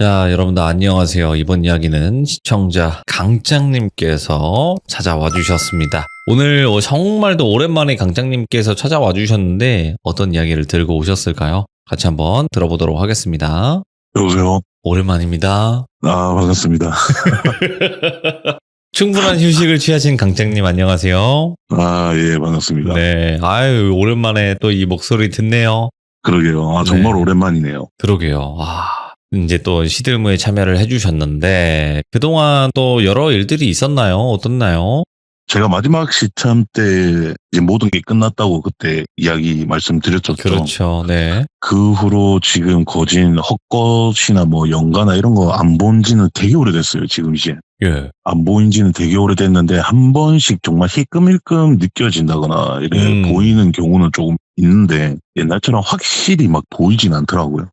자, 여러분들 안녕하세요. 이번 이야기는 시청자 강짱님께서 찾아와 주셨습니다. 오늘 정말도 오랜만에 강짱님께서 찾아와 주셨는데 어떤 이야기를 들고 오셨을까요? 같이 한번 들어보도록 하겠습니다. 여보세요? 오랜만입니다. 반갑습니다. 충분한 휴식을 취하신 강짱님 안녕하세요. 예, 반갑습니다. 네, 아유 오랜만에 또 이 목소리 듣네요. 그러게요. 정말 네. 오랜만이네요. 그러게요. 이제 또 시들무에 참여를 해주셨는데 그동안 또 여러 일들이 있었나요? 어떻나요? 제가 마지막 시참 때 이제 모든 게 끝났다고 그때 이야기 말씀드렸죠. 그렇죠. 네. 그 후로 지금 거진 헛것이나 뭐 연가나 이런 거 안 본 지는 되게 오래됐어요. 지금 이제. 예. 안 보인 지는 되게 오래됐는데 한 번씩 정말 힐끔힐끔 느껴진다거나 이렇게 보이는 경우는 조금 있는데 옛날처럼 확실히 막 보이진 않더라고요.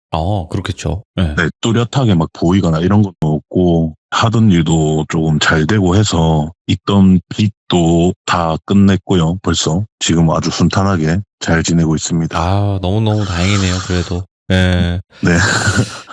그렇겠죠. 네. 네, 뚜렷하게 막 보이거나 이런 것도 없고 하던 일도 조금 잘 되고 해서 있던 빚도 다 끝냈고요. 벌써 지금 아주 순탄하게 잘 지내고 있습니다. 너무너무 다행이네요. 그래도. 네. 네.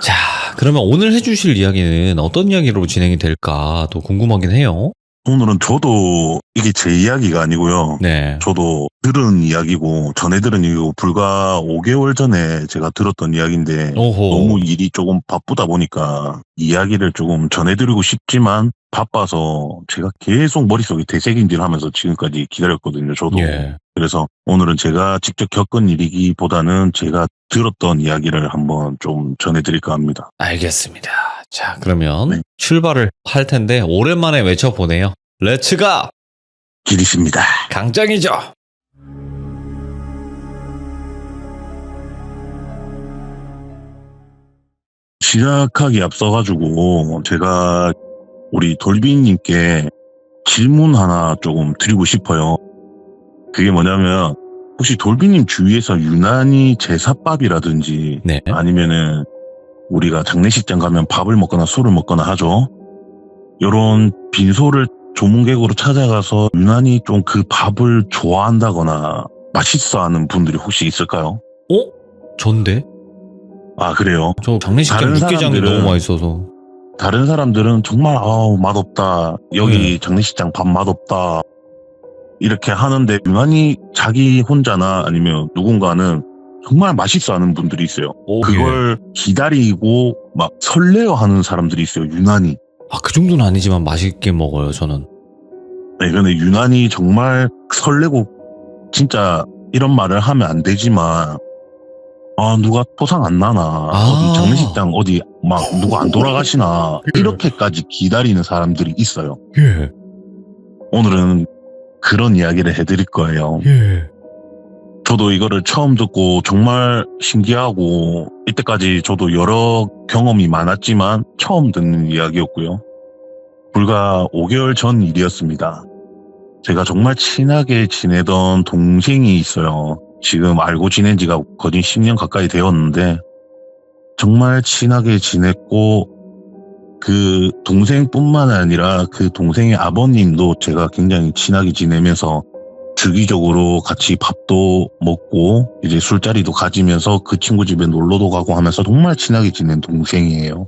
자, 그러면 오늘 해주실 이야기는 어떤 이야기로 진행이 될까 또 궁금하긴 해요. 오늘은 저도 이게 제 이야기가 아니고요. 네. 저도 들은 이야기고 전에 들은 이야기고 불과 5개월 전에 제가 들었던 이야기인데 오호. 너무 일이 조금 바쁘다 보니까 이야기를 조금 전해드리고 싶지만 바빠서 제가 계속 머릿속에 되새김질하면서 지금까지 기다렸거든요. 저도. 예. 그래서 오늘은 제가 직접 겪은 일이기보다는 제가 들었던 이야기를 한번 좀 전해드릴까 합니다. 알겠습니다. 자, 그러면 네. 출발을 할 텐데 오랜만에 외쳐보네요. 렛츠가! 길이십니다. 강짱이죠. 시작하기 앞서가지고 제가 우리 돌비님께 질문 하나 조금 드리고 싶어요. 그게 뭐냐면 혹시 돌비님 주위에서 유난히 제사밥이라든지 네. 아니면은 우리가 장례식장 가면 밥을 먹거나 술을 먹거나 하죠. 요런 빈소를 조문객으로 찾아가서 유난히 좀 그 밥을 좋아한다거나 맛있어하는 분들이 혹시 있을까요? 전데? 그래요? 저 장례식장 다른 육개장이 사람들은- 너무 맛있어서. 다른 사람들은 정말 맛없다. 여기 장례식장 밥 맛없다. 이렇게 하는데 유난히 자기 혼자나 아니면 누군가는 정말 맛있어하는 분들이 있어요. 그걸 기다리고 막 설레어하는 사람들이 있어요. 유난히. 그 정도는 아니지만 맛있게 먹어요, 저는. 네, 근데 유난히 정말 설레고 진짜 이런 말을 하면 안 되지만 누가 토상 안 나나 어디 장례식장 어디 막 누가 안 돌아가시나 이렇게까지 기다리는 사람들이 있어요. 예. 오늘은 그런 이야기를 해드릴 거예요. 예. 저도 이거를 처음 듣고 정말 신기하고 이때까지 저도 여러 경험이 많았지만 처음 듣는 이야기였고요. 불과 5개월 전 일이었습니다. 제가 정말 친하게 지내던 동생이 있어요. 지금 알고 지낸 지가 거진 10년 가까이 되었는데 정말 친하게 지냈고 그 동생뿐만 아니라 그 동생의 아버님도 제가 굉장히 친하게 지내면서 주기적으로 같이 밥도 먹고 이제 술자리도 가지면서 그 친구 집에 놀러도 가고 하면서 정말 친하게 지낸 동생이에요.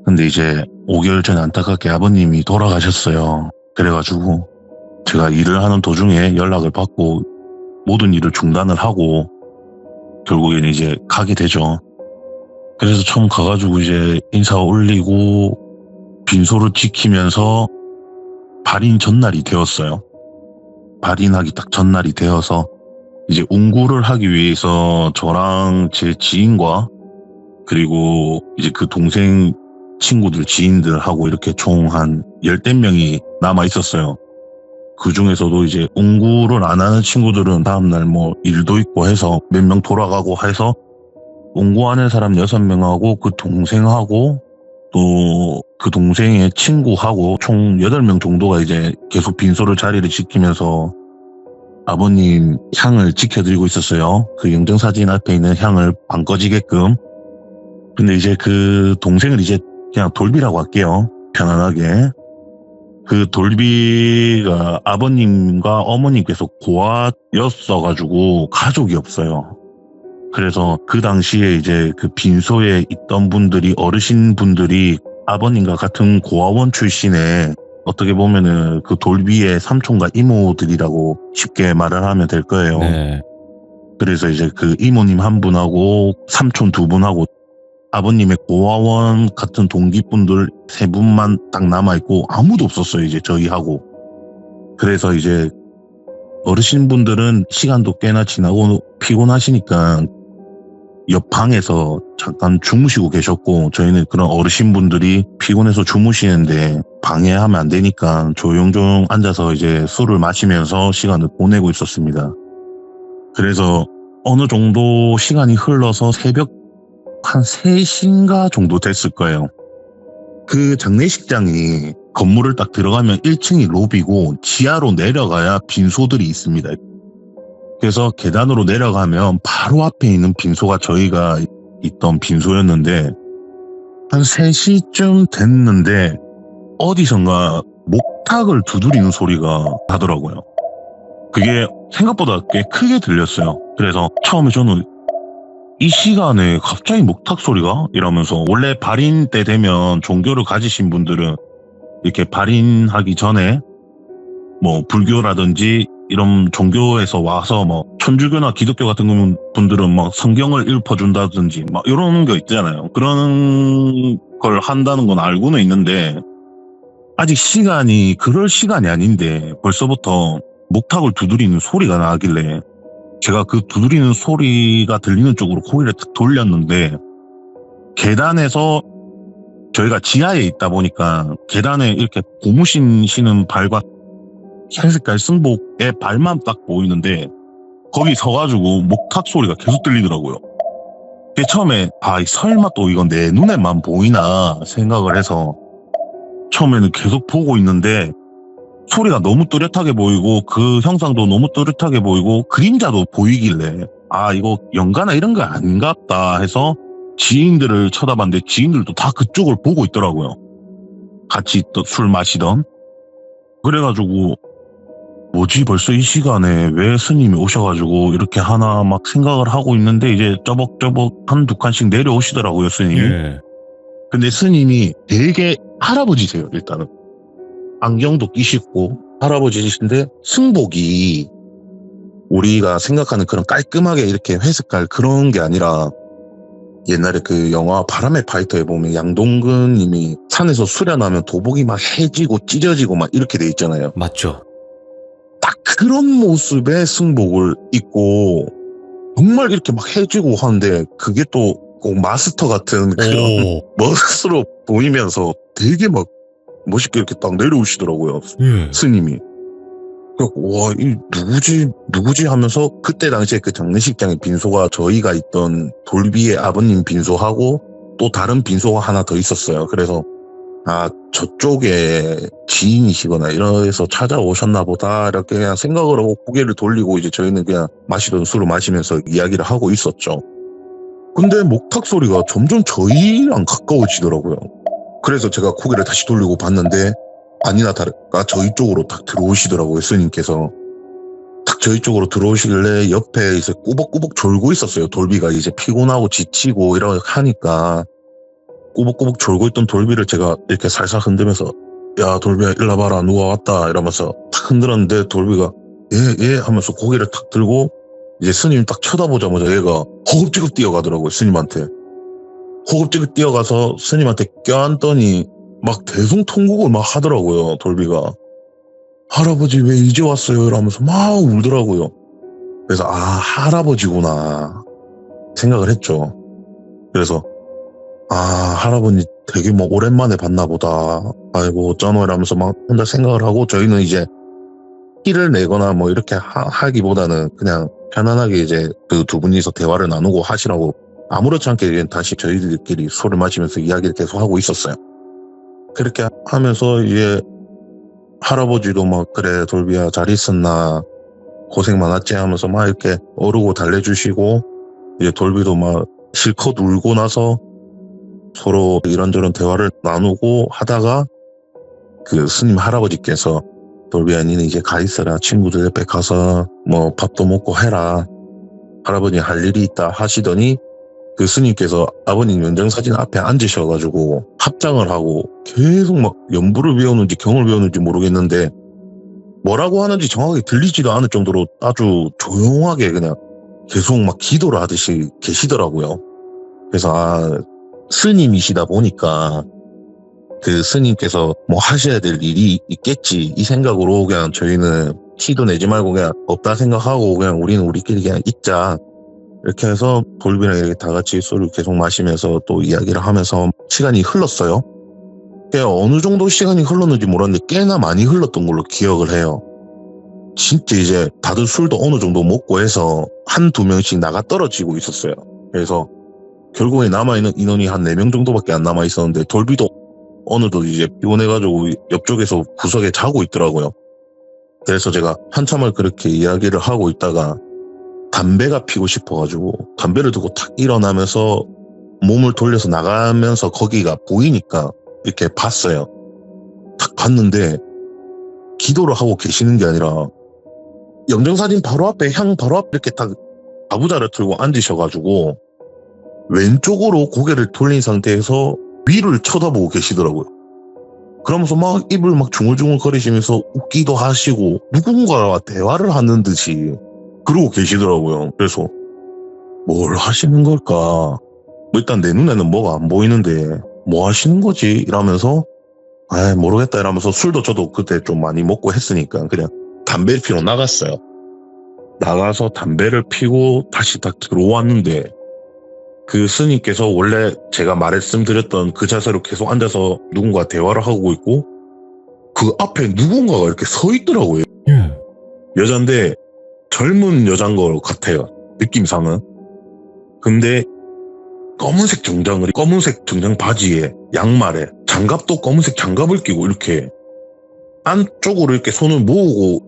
근데 이제 5개월 전에 안타깝게 아버님이 돌아가셨어요. 그래가지고 제가 일을 하는 도중에 연락을 받고 모든 일을 중단을 하고 결국엔 이제 가게 되죠. 그래서 처음 가가지고 이제 인사 올리고 빈소를 지키면서 발인 전날이 되었어요. 발인하기 딱 전날이 되어서 이제 운구를 하기 위해서 저랑 제 지인과 그리고 이제 그 동생 친구들 지인들하고 이렇게 총 한 10명이 남아 있었어요. 그 중에서도 이제 운구를 안 하는 친구들은 다음날 뭐 일도 있고 해서 몇 명 돌아가고 해서 운구하는 사람 6명하고 그 동생하고 또 그 동생의 친구하고 총 8명 정도가 이제 계속 빈소를 자리를 지키면서 아버님 향을 지켜드리고 있었어요. 그 영정사진 앞에 있는 향을 방 꺼지게끔. 근데 이제 그 동생을 이제 그냥 돌비라고 할게요. 편안하게. 그 돌비가 아버님과 어머님께서 고아였어가지고 가족이 없어요. 그래서 그 당시에 이제 그 빈소에 있던 분들이, 어르신 분들이 아버님과 같은 고아원 출신의 어떻게 보면은 그 돌비의 삼촌과 이모들이라고 쉽게 말을 하면 될 거예요. 네. 그래서 이제 그 이모님 한 분하고 삼촌 두 분하고 아버님의 고아원 같은 동기분들 세 분만 딱 남아있고 아무도 없었어요, 이제 저희하고. 그래서 이제 어르신분들은 시간도 꽤나 지나고 피곤하시니까 옆 방에서 잠깐 주무시고 계셨고, 저희는 그런 어르신분들이 피곤해서 주무시는데 방해하면 안 되니까 조용조용 앉아서 이제 술을 마시면서 시간을 보내고 있었습니다. 그래서 어느 정도 시간이 흘러서 새벽 한 3시인가 정도 됐을 거예요. 그 장례식장이 건물을 딱 들어가면 1층이 로비고 지하로 내려가야 빈소들이 있습니다. 그래서 계단으로 내려가면 바로 앞에 있는 빈소가 저희가 있던 빈소였는데, 한 3시쯤 됐는데 어디선가 목탁을 두드리는 소리가 나더라고요. 그게 생각보다 꽤 크게 들렸어요. 그래서 처음에 저는 이 시간에 갑자기 목탁 소리가? 이러면서, 원래 발인 때 되면 종교를 가지신 분들은 이렇게 발인하기 전에 뭐 불교라든지 이런 종교에서 와서 뭐 천주교나 기독교 같은 분들은 막 성경을 읽어준다든지 막 이런 거 있잖아요. 그런 걸 한다는 건 알고는 있는데, 아직 시간이 그럴 시간이 아닌데 벌써부터 목탁을 두드리는 소리가 나길래 제가 그 두드리는 소리가 들리는 쪽으로 고개를 탁 돌렸는데, 계단에서, 저희가 지하에 있다 보니까 계단에 이렇게 고무신 발과 흰색깔 승복의 발만 딱 보이는데 거기 서가지고 목탁 소리가 계속 들리더라고요. 처음에 설마 또 이건 내 눈에만 보이나 생각을 해서 처음에는 계속 보고 있는데, 소리가 너무 뚜렷하게 보이고 그 형상도 너무 뚜렷하게 보이고 그림자도 보이길래 이거 연가나 이런 거 아닌갑다 해서 지인들을 쳐다봤는데 지인들도 다 그쪽을 보고 있더라고요. 같이 또 술 마시던. 그래가지고 뭐지, 벌써 이 시간에 왜 스님이 오셔가지고 이렇게 하나 막 생각을 하고 있는데, 이제 쩌벅쩌벅 한두 칸씩 내려오시더라고요, 스님이. 예. 근데 스님이 되게 할아버지세요. 일단은 안경도 끼시고 할아버지이신데, 승복이 우리가 생각하는 그런 깔끔하게 이렇게 회색깔 그런 게 아니라, 옛날에 그 영화 바람의 파이터에 보면 양동근 님이 산에서 수련하면 도복이 막 해지고 찢어지고 막 이렇게 돼 있잖아요. 맞죠. 딱 그런 모습의 승복을 입고 정말 이렇게 막 해지고 하는데, 그게 또 꼭 마스터 같은 그런 멋으로 보이면서 되게 막 멋있게 이렇게 딱 내려오시더라고요. 예. 스님이. 와, 이 누구지 하면서, 그때 당시에 그 장례식장의 빈소가 저희가 있던 돌비의 아버님 빈소하고 또 다른 빈소가 하나 더 있었어요. 그래서 저쪽에 지인이시거나 이래서 찾아오셨나 보다 이렇게 그냥 생각을 하고 고개를 돌리고, 이제 저희는 그냥 마시던 술을 마시면서 이야기를 하고 있었죠. 근데 목탁 소리가 점점 저희랑 가까워지더라고요. 그래서 제가 고개를 다시 돌리고 봤는데 아니나 다를까 저희 쪽으로 딱 들어오시더라고요. 스님께서 딱 저희 쪽으로 들어오시길래 옆에 이제 꾸벅꾸벅 졸고 있었어요. 돌비가 이제 피곤하고 지치고 이렇게 하니까 꾸벅꾸벅 졸고 있던 돌비를 제가 이렇게 살살 흔들면서, 야 돌비야 일로 와봐라, 누가 왔다 이러면서 탁 흔들었는데, 돌비가 예 하면서 고개를 탁 들고 이제 스님 딱 쳐다보자마자 얘가 허겁지겁 뛰어가더라고요. 스님한테 허겁지겁 뛰어가서 스님한테 껴안더니 막 대성통곡을 막 하더라고요. 돌비가 할아버지 왜 이제 왔어요? 이러면서 막 울더라고요. 그래서 할아버지구나 생각을 했죠. 그래서 할아버지 되게 뭐 오랜만에 봤나 보다, 아이고 어쩌노 이러면서 막 혼자 생각을 하고, 저희는 이제 티를 내거나 뭐 이렇게 하기보다는 그냥 편안하게 이제 그 두 분이서 대화를 나누고 하시라고 아무렇지 않게 다시 저희들끼리 술을 마시면서 이야기를 계속 하고 있었어요. 그렇게 하면서 이제 할아버지도 막 그래 돌비야 잘 있었나, 고생 많았지 하면서 막 이렇게 어르고 달래주시고, 이제 돌비도 막 실컷 울고 나서 서로 이런저런 대화를 나누고 하다가 그 스님 할아버지께서 돌비야 니는 이제 가 있어라, 친구들 옆에 가서 뭐 밥도 먹고 해라 할아버지 할 일이 있다 하시더니 그 스님께서 아버님 연장사진 앞에 앉으셔가지고 합장을 하고 계속 막 연부를 배우는지 경을 배우는지 모르겠는데 뭐라고 하는지 정확하게 들리지도 않을 정도로 아주 조용하게 그냥 계속 막 기도를 하듯이 계시더라고요. 그래서 스님이시다 보니까 그 스님께서 뭐 하셔야 될 일이 있겠지 이 생각으로 그냥 저희는 티도 내지 말고 그냥 없다 생각하고 그냥 우리는 우리끼리 그냥 있자 이렇게 해서 돌비랑 이렇게 다 같이 술을 계속 마시면서 또 이야기를 하면서 시간이 흘렀어요. 어느 정도 시간이 흘렀는지 몰랐는데 꽤나 많이 흘렀던 걸로 기억을 해요. 진짜 이제 다들 술도 어느 정도 먹고 해서 한두 명씩 나가 떨어지고 있었어요. 그래서 결국에 남아있는 인원이 한 4명 정도밖에 안 남아있었는데 돌비도 어느덧 이제 피곤해가지고 옆쪽에서 구석에 자고 있더라고요. 그래서 제가 한참을 그렇게 이야기를 하고 있다가 담배가 피고 싶어가지고 담배를 두고 탁 일어나면서 몸을 돌려서 나가면서 거기가 보이니까 이렇게 봤어요. 탁 봤는데 기도를 하고 계시는 게 아니라 영정사진 바로 앞에 향 바로 앞에 이렇게 딱 가부좌를 들고 앉으셔가지고 왼쪽으로 고개를 돌린 상태에서 위를 쳐다보고 계시더라고요. 그러면서 막 입을 막 중얼중얼 거리시면서 웃기도 하시고 누군가와 대화를 하는 듯이 그러고 계시더라고요. 그래서 뭘 하시는 걸까? 뭐 일단 내 눈에는 뭐가 안 보이는데 뭐 하시는 거지? 이러면서 모르겠다 이러면서 술도 저도 그때 좀 많이 먹고 했으니까 그냥 담배를 피러 나갔어요. 나가서 담배를 피고 다시 딱 들어왔는데 그 스님께서 원래 제가 말씀드렸던 그 자세로 계속 앉아서 누군가 대화를 하고 있고 그 앞에 누군가가 이렇게 서 있더라고요. 여잔데 젊은 여잔 것 같아요. 느낌상은. 근데 검은색 정장 바지에 양말에 장갑도 검은색 장갑을 끼고 이렇게 안쪽으로 이렇게 손을 모으고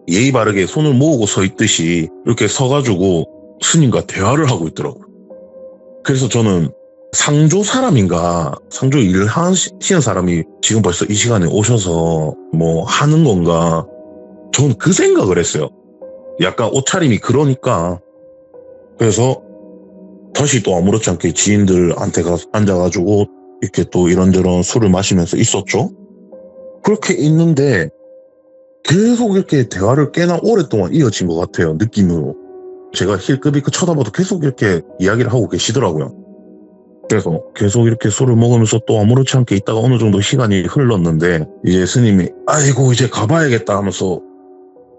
예의 바르게 손을 모으고 서 있듯이 이렇게 서가지고 스님과 대화를 하고 있더라고요. 그래서 저는 상조 사람인가 상조 일을 하시는 사람이 지금 벌써 이 시간에 오셔서 뭐 하는 건가 저는 그 생각을 했어요. 약간 옷차림이 그러니까. 그래서 다시 또 아무렇지 않게 지인들한테 가서 앉아가지고 이렇게 또 이런저런 술을 마시면서 있었죠. 그렇게 있는데 계속 이렇게 대화를 꽤나 오랫동안 이어진 것 같아요. 느낌으로. 제가 힐끗힐끗 쳐다봐도 계속 이렇게 이야기를 하고 계시더라고요. 그래서 계속 이렇게 술을 먹으면서 또 아무렇지 않게 있다가 어느 정도 시간이 흘렀는데 이제 스님이 아이고 이제 가봐야겠다 하면서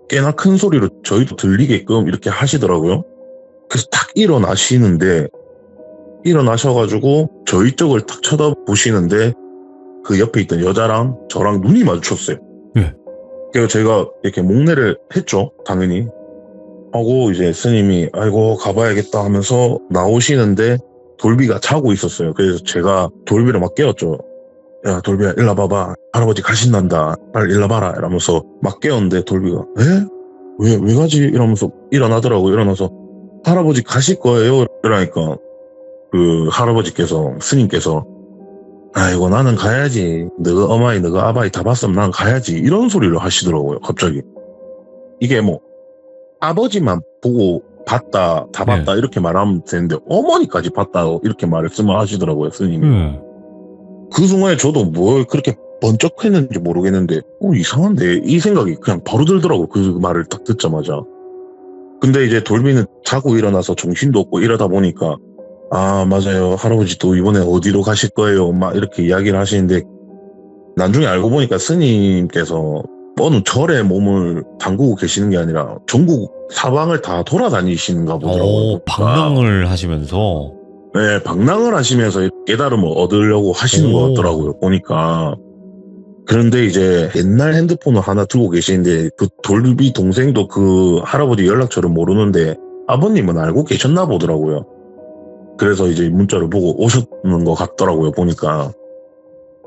꽤나 큰 소리로 저희도 들리게끔 이렇게 하시더라고요. 그래서 탁 일어나시는데 일어나셔가지고 저희 쪽을 탁 쳐다보시는데 그 옆에 있던 여자랑 저랑 눈이 마주쳤어요. 그래서 제가 이렇게 목례를 했죠. 당연히. 하고 이제 스님이 아이고 가봐야겠다 하면서 나오시는데 돌비가 자고 있었어요. 그래서 제가 돌비를 막 깨웠죠. 야 돌비야 일로 와봐봐. 할아버지 가신단다. 빨리 일로 와봐라. 이러면서 막 깨웠는데 돌비가 에? 왜 가지? 이러면서 일어나더라고요. 일어나서 할아버지 가실 거예요? 이러니까 그 할아버지께서 스님께서 아이고 나는 가야지. 너가 어마이 너가 아바이 다 봤으면 난 가야지. 이런 소리를 하시더라고요. 갑자기. 이게 뭐 아버지만 보고 봤다 다 봤다 이렇게 말하면 되는데 어머니까지 봤다 이렇게 말씀을 하시더라고요. 스님이. 그 순간에 저도 뭘 그렇게 번쩍했는지 모르겠는데 이상한데 이 생각이 그냥 바로 들더라고요. 그 말을 딱 듣자마자. 근데 이제 돌비는 자고 일어나서 정신도 없고 이러다 보니까 아 맞아요 할아버지 또 이번에 어디로 가실 거예요 막 이렇게 이야기를 하시는데 나중에 알고 보니까 스님께서 어느 절에 몸을 담그고 계시는 게 아니라 전국 사방을 다 돌아다니시는가 보더라고요. 방랑을 하시면서. 네, 방랑을 하시면서 깨달음을 얻으려고 하시는 것 같더라고요, 보니까. 그런데 이제 옛날 핸드폰을 하나 들고 계시는데 그 돌비 동생도 그 할아버지 연락처를 모르는데 아버님은 알고 계셨나 보더라고요. 그래서 이제 문자를 보고 오셨는 것 같더라고요, 보니까.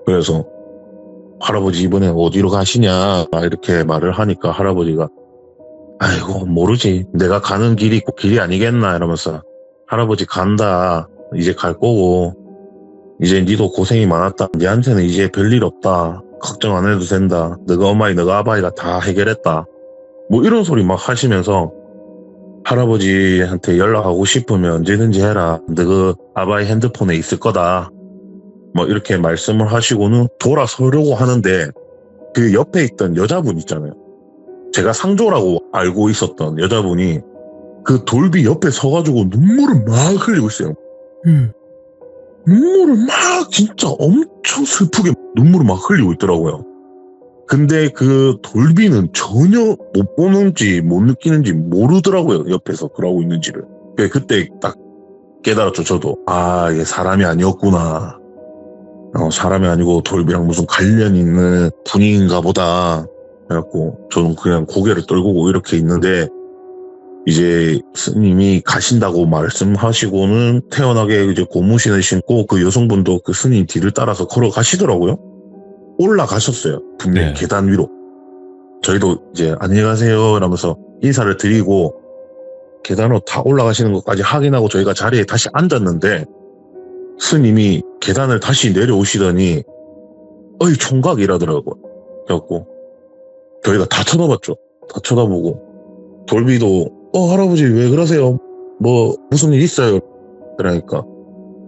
그래서 할아버지 이번에 어디로 가시냐 이렇게 말을 하니까 할아버지가 아이고 모르지 내가 가는 길이 꼭 길이 아니겠나 이러면서 할아버지 간다 이제 갈 거고 이제 니도 고생이 많았다 니한테는 이제 별일 없다 걱정 안 해도 된다 너가 어마이 너가 아바이가 다 해결했다 뭐 이런 소리 막 하시면서 할아버지한테 연락하고 싶으면 언제든지 해라. 너 아바이 핸드폰에 있을 거다. 뭐 이렇게 말씀을 하시고는 돌아서려고 하는데 그 옆에 있던 여자분 있잖아요. 제가 상조라고 알고 있었던 여자분이 그 돌비 옆에 서가지고 눈물을 막 흘리고 있어요. 눈물을 막 진짜 엄청 슬프게 눈물을 막 흘리고 있더라고요. 근데 그 돌비는 전혀 못 보는지 못 느끼는지 모르더라고요. 옆에서 그러고 있는지를. 그때 딱 깨달았죠. 저도. 아, 이게 사람이 아니었구나. 사람이 아니고 돌비랑 무슨 관련 있는 분인가 보다. 그래갖고 저는 그냥 고개를 떨구고 이렇게 있는데 이제 스님이 가신다고 말씀하시고는 태연하게 이제 고무신을 신고 그 여성분도 그 스님 뒤를 따라서 걸어가시더라고요. 올라가셨어요. 분명히 네. 계단 위로. 저희도 이제 안녕히 가세요 이러면서 인사를 드리고 계단으로 다 올라가시는 것까지 확인하고 저희가 자리에 다시 앉았는데 스님이 계단을 다시 내려오시더니 어이 총각 이라더라고요. 그래갖고 저희가 다 쳐다봤죠. 다 쳐다보고 돌비도 할아버지 왜 그러세요? 뭐 무슨 일 있어요? 그러니까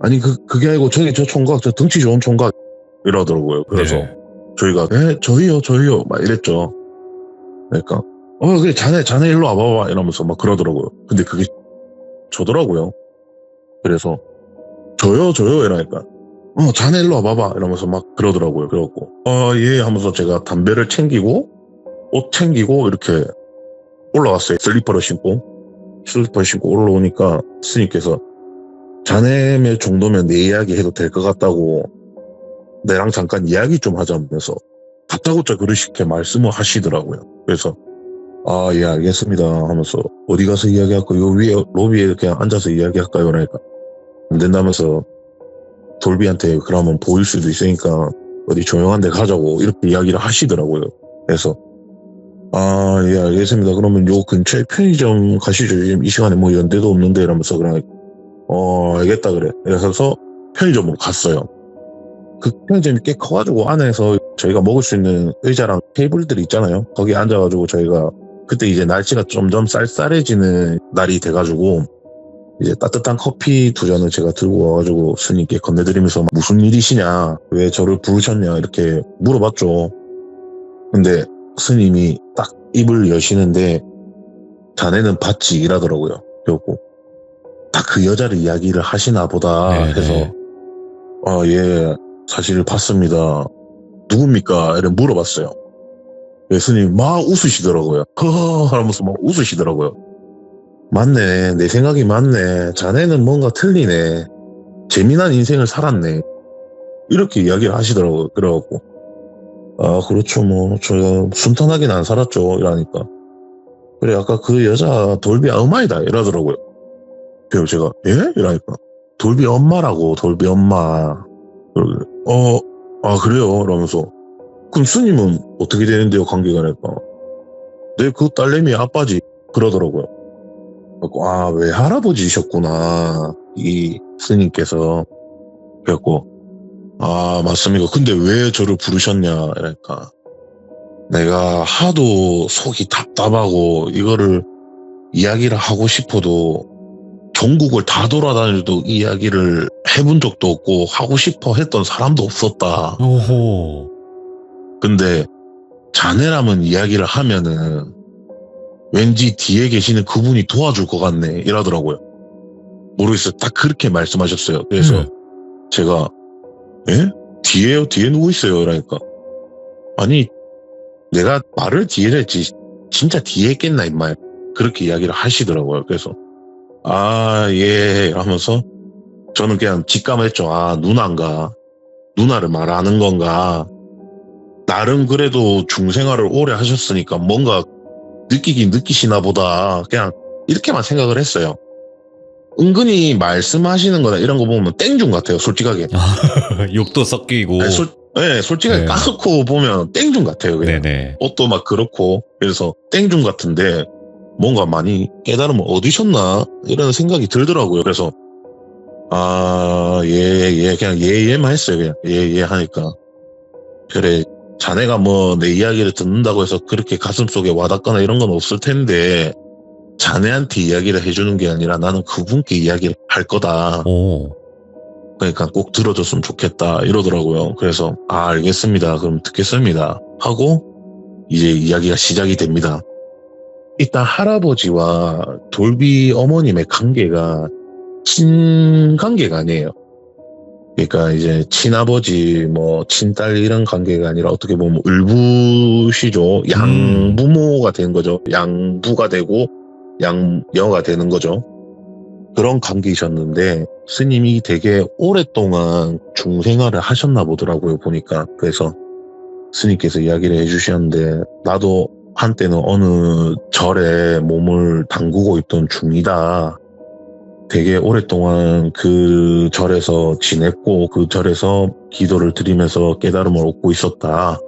아니 그게 아니고 저기 저 총각 저 덩치 좋은 총각 이러더라고요. 그래서 네. 저희가 저희요 막 이랬죠. 그러니까 그래 자네 일로 와봐봐 이러면서 막 그러더라고요. 근데 그게 저더라고요. 그래서 저요 이러니까 자네 일로 와봐봐 이러면서 막 그러더라고요. 그래갖고 예 하면서 제가 담배를 챙기고 옷 챙기고 이렇게 올라왔어요. 슬리퍼를 신고 올라오니까 스님께서 자네의 정도면 내 이야기 해도 될 것 같다고 내랑 잠깐 이야기 좀 하자면서 다짜고짜 그러시게 말씀을 하시더라고요. 그래서 예 알겠습니다 하면서 어디 가서 이야기할까요? 요 위에 로비에 그냥 앉아서 이야기할까요? 그러니까 안 된다면서 돌비한테 그러면 보일 수도 있으니까 어디 조용한 데 가자고 이렇게 이야기를 하시더라고요. 그래서 예 알겠습니다. 그러면 요 근처에 편의점 가시죠. 지금 이 시간에 뭐 연대도 없는데 이러면서 그러니까 알겠다 그래. 그래서 편의점으로 갔어요. 그 편의점이 꽤 커가지고 안에서 저희가 먹을 수 있는 의자랑 테이블들이 있잖아요. 거기 앉아가지고 저희가 그때 이제 날씨가 점점 쌀쌀해지는 날이 돼가지고 이제 따뜻한 커피 2잔을 제가 들고 와가지고 스님께 건네드리면서 무슨 일이시냐, 왜 저를 부르셨냐 이렇게 물어봤죠. 근데 스님이 딱 입을 여시는데 자네는 봤지 이라더라고요. 그래갖고 딱 그 여자를 이야기를 하시나 보다 해서 예 사실 봤습니다. 누굽니까? 이렇게 물어봤어요. 스님이 막 웃으시더라고요. 허허 하면서 막 웃으시더라고요. 맞네. 내 생각이 맞네. 자네는 뭔가 틀리네. 재미난 인생을 살았네. 이렇게 이야기를 하시더라고요. 그래갖고 그렇죠. 뭐 저희가 순탄하긴 안 살았죠. 이러니까 그래 아까 그 여자 돌비 엄마이다 이러더라고요. 그래서 제가 예? 이러니까 돌비 엄마라고. 돌비 엄마. 그래요? 이러면서 그럼 스님은 어떻게 되는데요? 관계가. 그러니까 내 그 딸내미 아빠지 그러더라고요. 왜 할아버지셨구나 이 스님께서. 그래갖고 맞습니다. 근데 왜 저를 부르셨냐 그러니까 내가 하도 속이 답답하고 이거를 이야기를 하고 싶어도 전국을 다 돌아다녀도 이야기를 해본 적도 없고 하고 싶어 했던 사람도 없었다. 오호. 근데 자네라면 이야기를 하면은 왠지 뒤에 계시는 그분이 도와줄 것 같네 이러더라고요. 모르겠어요. 딱 그렇게 말씀하셨어요. 그래서 제가 예? 뒤에요? 뒤에 누구 있어요? 이러니까 아니 내가 말을 뒤에 했지 진짜 뒤에 있겠나 임마 그렇게 이야기를 하시더라고요. 그래서 예 하면서 저는 그냥 직감했죠. 누나인가? 누나를 말하는 건가? 나름 그래도 중생활을 오래 하셨으니까 뭔가 느끼긴 느끼시나 보다. 그냥 이렇게만 생각을 했어요. 은근히 말씀하시는 거나 이런 거 보면 땡중 같아요. 솔직하게. 욕도 섞이고. 솔직하게 까놓고 보면 땡중 같아요. 그냥. 네네. 옷도 막 그렇고. 그래서 땡중 같은데 뭔가 많이 깨달으면 얻으셨나? 이런 생각이 들더라고요. 그래서 예 그냥 예만 했어요. 그냥 예 하니까 그래 자네가 뭐 내 이야기를 듣는다고 해서 그렇게 가슴속에 와닿거나 이런 건 없을 텐데 자네한테 이야기를 해주는 게 아니라 나는 그분께 이야기를 할 거다. 오. 그러니까 꼭 들어줬으면 좋겠다 이러더라고요. 그래서 알겠습니다. 그럼 듣겠습니다. 하고 이제 이야기가 시작이 됩니다. 일단 할아버지와 돌비 어머님의 관계가 친관계가 아니에요. 그러니까 이제 친아버지 뭐 친딸 이런 관계가 아니라 어떻게 보면 을부시죠. 양부모가 되는 거죠. 양부가 되고 양여가 되는 거죠. 그런 관계이셨는데 스님이 되게 오랫동안 중생활을 하셨나 보더라고요, 보니까. 그래서 스님께서 이야기를 해주셨는데 나도 한때는 어느 절에 몸을 담그고 있던 중이다. 되게 오랫동안 그 절에서 지냈고 그 절에서 기도를 드리면서 깨달음을 얻고 있었다.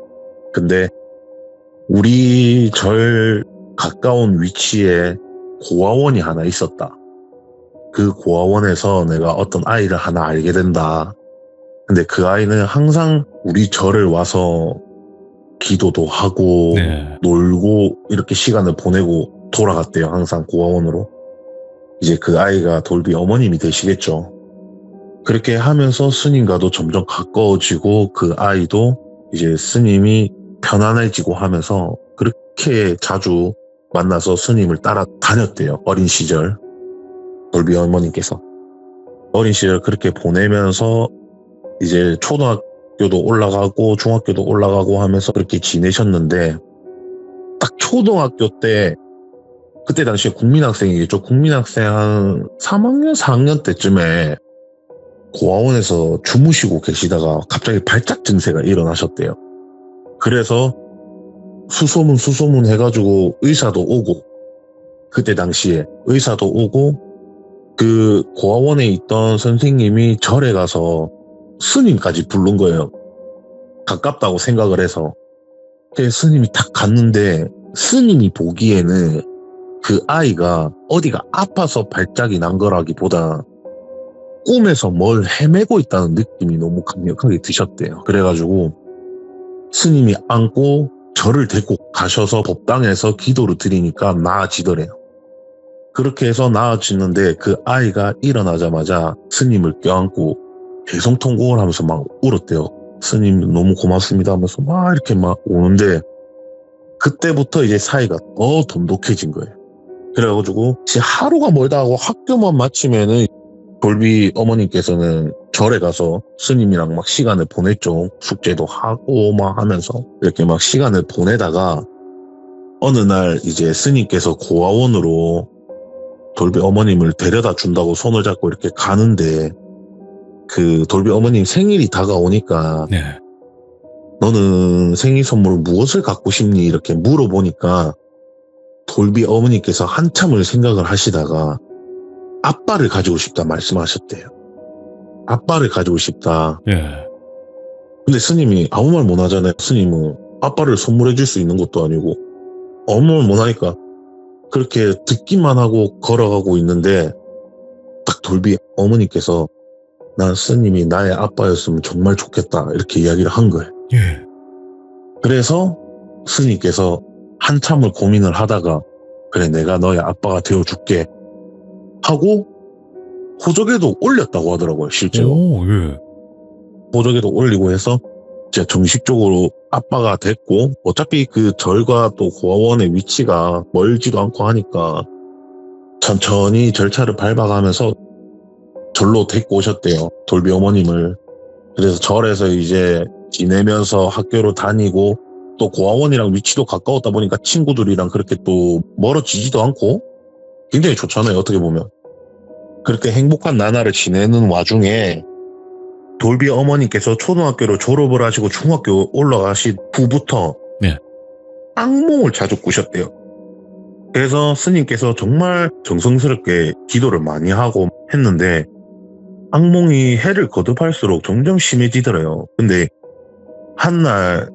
근데 우리 절 가까운 위치에 고아원이 하나 있었다. 그 고아원에서 내가 어떤 아이를 하나 알게 된다. 근데 그 아이는 항상 우리 절을 와서 기도도 하고 네. 놀고 이렇게 시간을 보내고 돌아갔대요. 항상 고아원으로. 이제 그 아이가 돌비 어머님이 되시겠죠. 그렇게 하면서 스님과도 점점 가까워지고 그 아이도 이제 스님이 편안해지고 하면서 그렇게 자주 만나서 스님을 따라다녔대요. 어린 시절. 돌비 어머님께서. 어린 시절 그렇게 보내면서 이제 초등학교도 올라가고 중학교도 올라가고 하면서 그렇게 지내셨는데 딱 초등학교 때 그때 당시에 국민학생이겠죠. 국민학생 한 3학년, 4학년 때쯤에 고아원에서 주무시고 계시다가 갑자기 발작 증세가 일어나셨대요. 그래서 수소문 해가지고 의사도 오고 그때 당시에 의사도 오고 그 고아원에 있던 선생님이 절에 가서 스님까지 부른 거예요. 가깝다고 생각을 해서. 그래서 스님이 딱 갔는데 스님이 보기에는 그 아이가 어디가 아파서 발작이 난 거라기보다 꿈에서 뭘 헤매고 있다는 느낌이 너무 강력하게 드셨대요. 그래가지고 스님이 안고 저를 데리고 가셔서 법당에서 기도를 드리니까 나아지더래요. 그렇게 해서 나아지는데 그 아이가 일어나자마자 스님을 껴안고 대성통곡을 하면서 막 울었대요. 스님 너무 고맙습니다 하면서 막 이렇게 막 오는데 그때부터 이제 사이가 더 돈독해진 거예요. 그래가지고 하루가 멀다 하고 학교만 마치면은 돌비 어머님께서는 절에 가서 스님이랑 막 시간을 보냈죠. 숙제도 하고 막 하면서 이렇게 막 시간을 보내다가 어느 날 이제 스님께서 고아원으로 돌비 어머님을 데려다 준다고 손을 잡고 이렇게 가는데 그 돌비 어머님 생일이 다가오니까 네. 너는 생일 선물 무엇을 갖고 싶니? 이렇게 물어보니까 돌비 어머니께서 한참을 생각을 하시다가 아빠를 가지고 싶다 말씀하셨대요. 아빠를 가지고 싶다. 예. 근데 스님이 아무 말 못 하잖아요. 스님은 아빠를 선물해 줄 수 있는 것도 아니고 아무 말 못 하니까 그렇게 듣기만 하고 걸어가고 있는데 딱 돌비 어머니께서 난 스님이 나의 아빠였으면 정말 좋겠다 이렇게 이야기를 한 거예요. 예. 그래서 스님께서 한참을 고민을 하다가 그래 내가 너의 아빠가 되어줄게 하고 호적에도 올렸다고 하더라고요. 실제로. 오, 예. 호적에도 올리고 해서 진짜 정식적으로 아빠가 됐고 어차피 그 절과 또 고아원의 위치가 멀지도 않고 하니까 천천히 절차를 밟아가면서 절로 데리고 오셨대요. 돌비 어머님을. 그래서 절에서 이제 지내면서 학교로 다니고 또 고아원이랑 위치도 가까웠다 보니까 친구들이랑 그렇게 또 멀어지지도 않고 굉장히 좋잖아요. 어떻게 보면. 그렇게 행복한 나날을 지내는 와중에 돌비 어머니께서 초등학교로 졸업을 하시고 중학교 올라가신 후부터 네. 악몽을 자주 꾸셨대요. 그래서 스님께서 정말 정성스럽게 기도를 많이 하고 했는데 악몽이 해를 거듭할수록 점점 심해지더래요. 근데 한날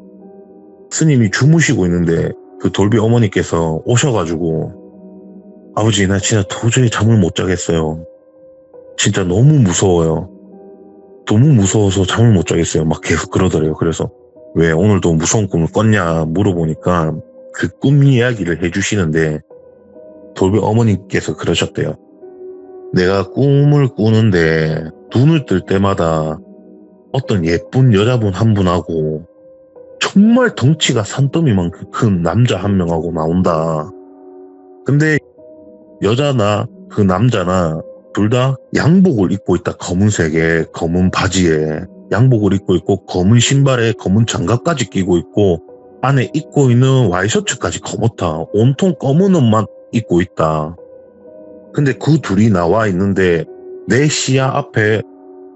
스님이 주무시고 있는데 그 돌비 어머니께서 오셔가지고 아버지 나 진짜 도저히 잠을 못 자겠어요. 진짜 너무 무서워요. 너무 무서워서 잠을 못 자겠어요. 막 계속 그러더래요. 그래서 왜 오늘도 무서운 꿈을 꿨냐 물어보니까 그 꿈 이야기를 해주시는데 돌비 어머니께서 그러셨대요. 내가 꿈을 꾸는데 눈을 뜰 때마다 어떤 예쁜 여자분 한 분하고 정말 덩치가 산더미만큼 큰 남자 한 명하고 나온다. 근데 여자나 그 남자나 둘 다 양복을 입고 있다. 검은색에 검은 바지에 양복을 입고 있고 검은 신발에 검은 장갑까지 끼고 있고 안에 입고 있는 와이셔츠까지 검었다. 온통 검은 옷만 입고 있다. 근데 그 둘이 나와 있는데 내 시야 앞에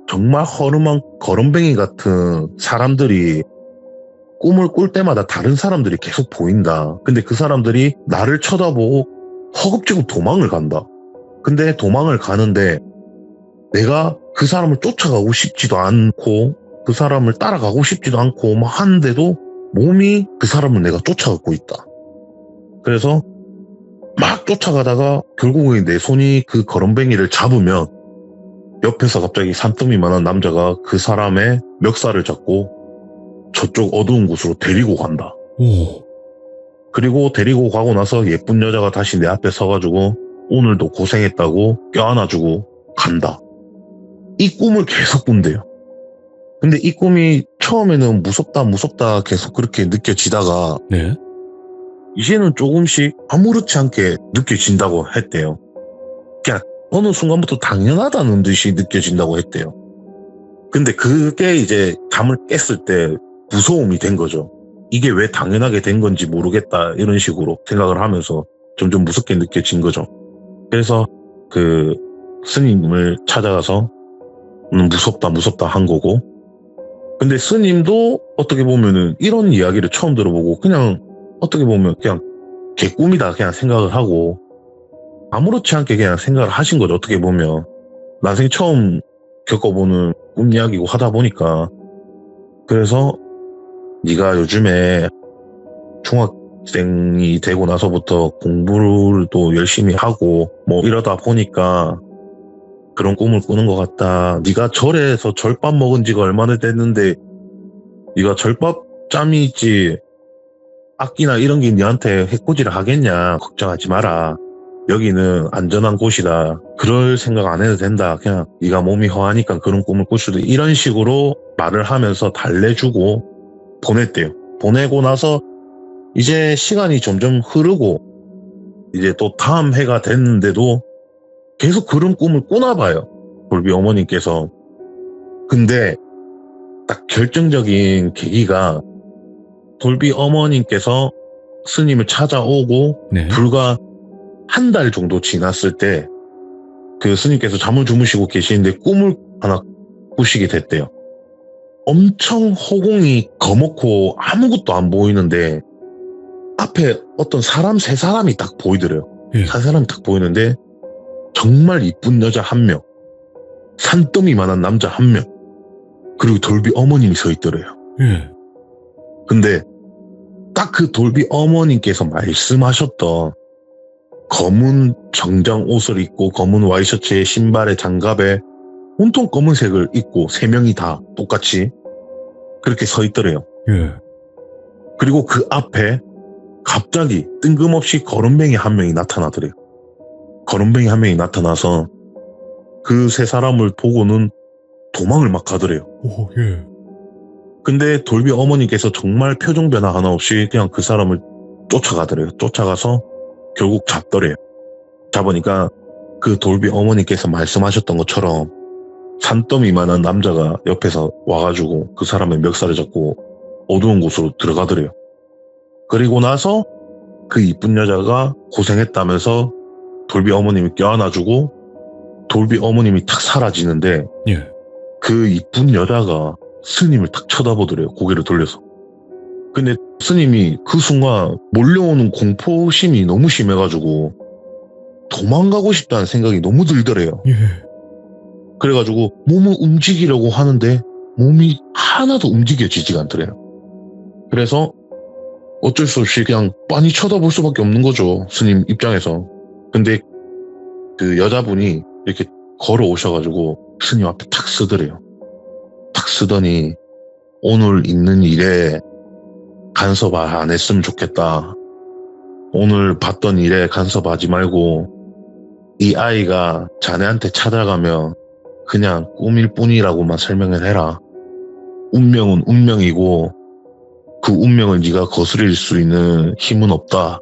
정말 허름한 거름뱅이 같은 사람들이 꿈을 꿀 때마다 다른 사람들이 계속 보인다. 근데 그 사람들이 나를 쳐다보고 허겁지겁 도망을 간다. 근데 도망을 가는데 내가 그 사람을 쫓아가고 싶지도 않고 그 사람을 따라가고 싶지도 않고 뭐 하는데도 몸이 그 사람을 내가 쫓아가고 있다. 그래서 막 쫓아가다가 결국에 내 손이 그 거름뱅이를 잡으면 옆에서 갑자기 산더미만한 남자가 그 사람의 멱살을 잡고 저쪽 어두운 곳으로 데리고 간다. 오. 그리고 데리고 가고 나서 예쁜 여자가 다시 내 앞에 서가지고 오늘도 고생했다고 껴안아주고 간다. 이 꿈을 계속 꾼대요. 근데 이 꿈이 처음에는 무섭다 계속 그렇게 느껴지다가 네. 이제는 조금씩 아무렇지 않게 느껴진다고 했대요. 그냥 어느 순간부터 당연하다는 듯이 느껴진다고 했대요. 근데 그게 이제 잠을 깼을 때 무서움이 된 거죠. 이게 왜 당연하게 된 건지 모르겠다 이런 식으로 생각을 하면서 점점 무섭게 느껴진 거죠. 그래서 그 스님을 찾아가서 무섭다 한 거고, 근데 스님도 어떻게 보면은 이런 이야기를 처음 들어보고 그냥 어떻게 보면 그냥 개꿈이다 그냥 생각을 하고 아무렇지 않게 그냥 생각을 하신 거죠. 어떻게 보면 난생 처음 겪어보는 꿈 이야기고 하다 보니까. 그래서 네가 요즘에 중학생이 되고 나서부터 공부를 또 열심히 하고 뭐 이러다 보니까 그런 꿈을 꾸는 것 같다. 네가 절에서 절밥 먹은 지가 얼마나 됐는데 네가 절밥 짬이 있지 악기나 이런 게 네한테 해코지를 하겠냐. 걱정하지 마라. 여기는 안전한 곳이다. 그럴 생각 안 해도 된다. 그냥 네가 몸이 허하니까 그런 꿈을 꿀 수도 있다. 이런 식으로 말을 하면서 달래주고 보냈대요. 보내고 나서 이제 시간이 점점 흐르고 이제 또 다음 해가 됐는데도 계속 그런 꿈을 꾸나 봐요. 돌비 어머님께서. 근데 딱 결정적인 계기가 돌비 어머님께서 스님을 찾아오고 네. 불과 한 달 정도 지났을 때 그 스님께서 잠을 주무시고 계시는데 꿈을 하나 꾸시게 됐대요. 엄청 허공이 거먹고 아무것도 안 보이는데 앞에 어떤 사람 세 사람이 딱 보이더래요. 예. 세 사람이 딱 보이는데 정말 이쁜 여자 한 명, 산더미만한 남자 한 명, 그리고 돌비 어머님이 서 있더래요. 예. 근데 딱 그 돌비 어머님께서 말씀하셨던 검은 정장 옷을 입고 검은 와이셔츠에 신발에 장갑에 온통 검은색을 입고 세 명이 다 똑같이 그렇게 서 있더래요. 예. 그리고 그 앞에 갑자기 뜬금없이 거름뱅이 한 명이 나타나더래요. 거름뱅이 한 명이 나타나서 그 세 사람을 보고는 도망을 막 가더래요. 오, 예. 근데 돌비 어머니께서 정말 표정 변화 하나 없이 그냥 그 사람을 쫓아가더래요. 쫓아가서 결국 잡더래요. 잡으니까 그 돌비 어머니께서 말씀하셨던 것처럼 산더미만한 남자가 옆에서 와가지고 그 사람의 멱살을 잡고 어두운 곳으로 들어가더래요. 그리고 나서 그 이쁜 여자가 고생했다면서 돌비 어머님이 껴안아주고 돌비 어머님이 탁 사라지는데 예. 그 이쁜 여자가 스님을 탁 쳐다보더래요. 고개를 돌려서. 근데 스님이 그 순간 몰려오는 공포심이 너무 심해가지고 도망가고 싶다는 생각이 너무 들더래요. 예. 그래가지고 몸을 움직이려고 하는데 몸이 하나도 움직여지지가 않더래요. 그래서 어쩔 수 없이 그냥 빤히 쳐다볼 수밖에 없는 거죠. 스님 입장에서. 근데 그 여자분이 이렇게 걸어오셔가지고 스님 앞에 탁 쓰더래요. 탁 쓰더니 오늘 있는 일에 간섭 안 했으면 좋겠다. 오늘 봤던 일에 간섭하지 말고 이 아이가 자네한테 찾아가면 그냥 꿈일 뿐이라고만 설명을 해라. 운명은 운명이고 그 운명을 네가 거스릴 수 있는 힘은 없다.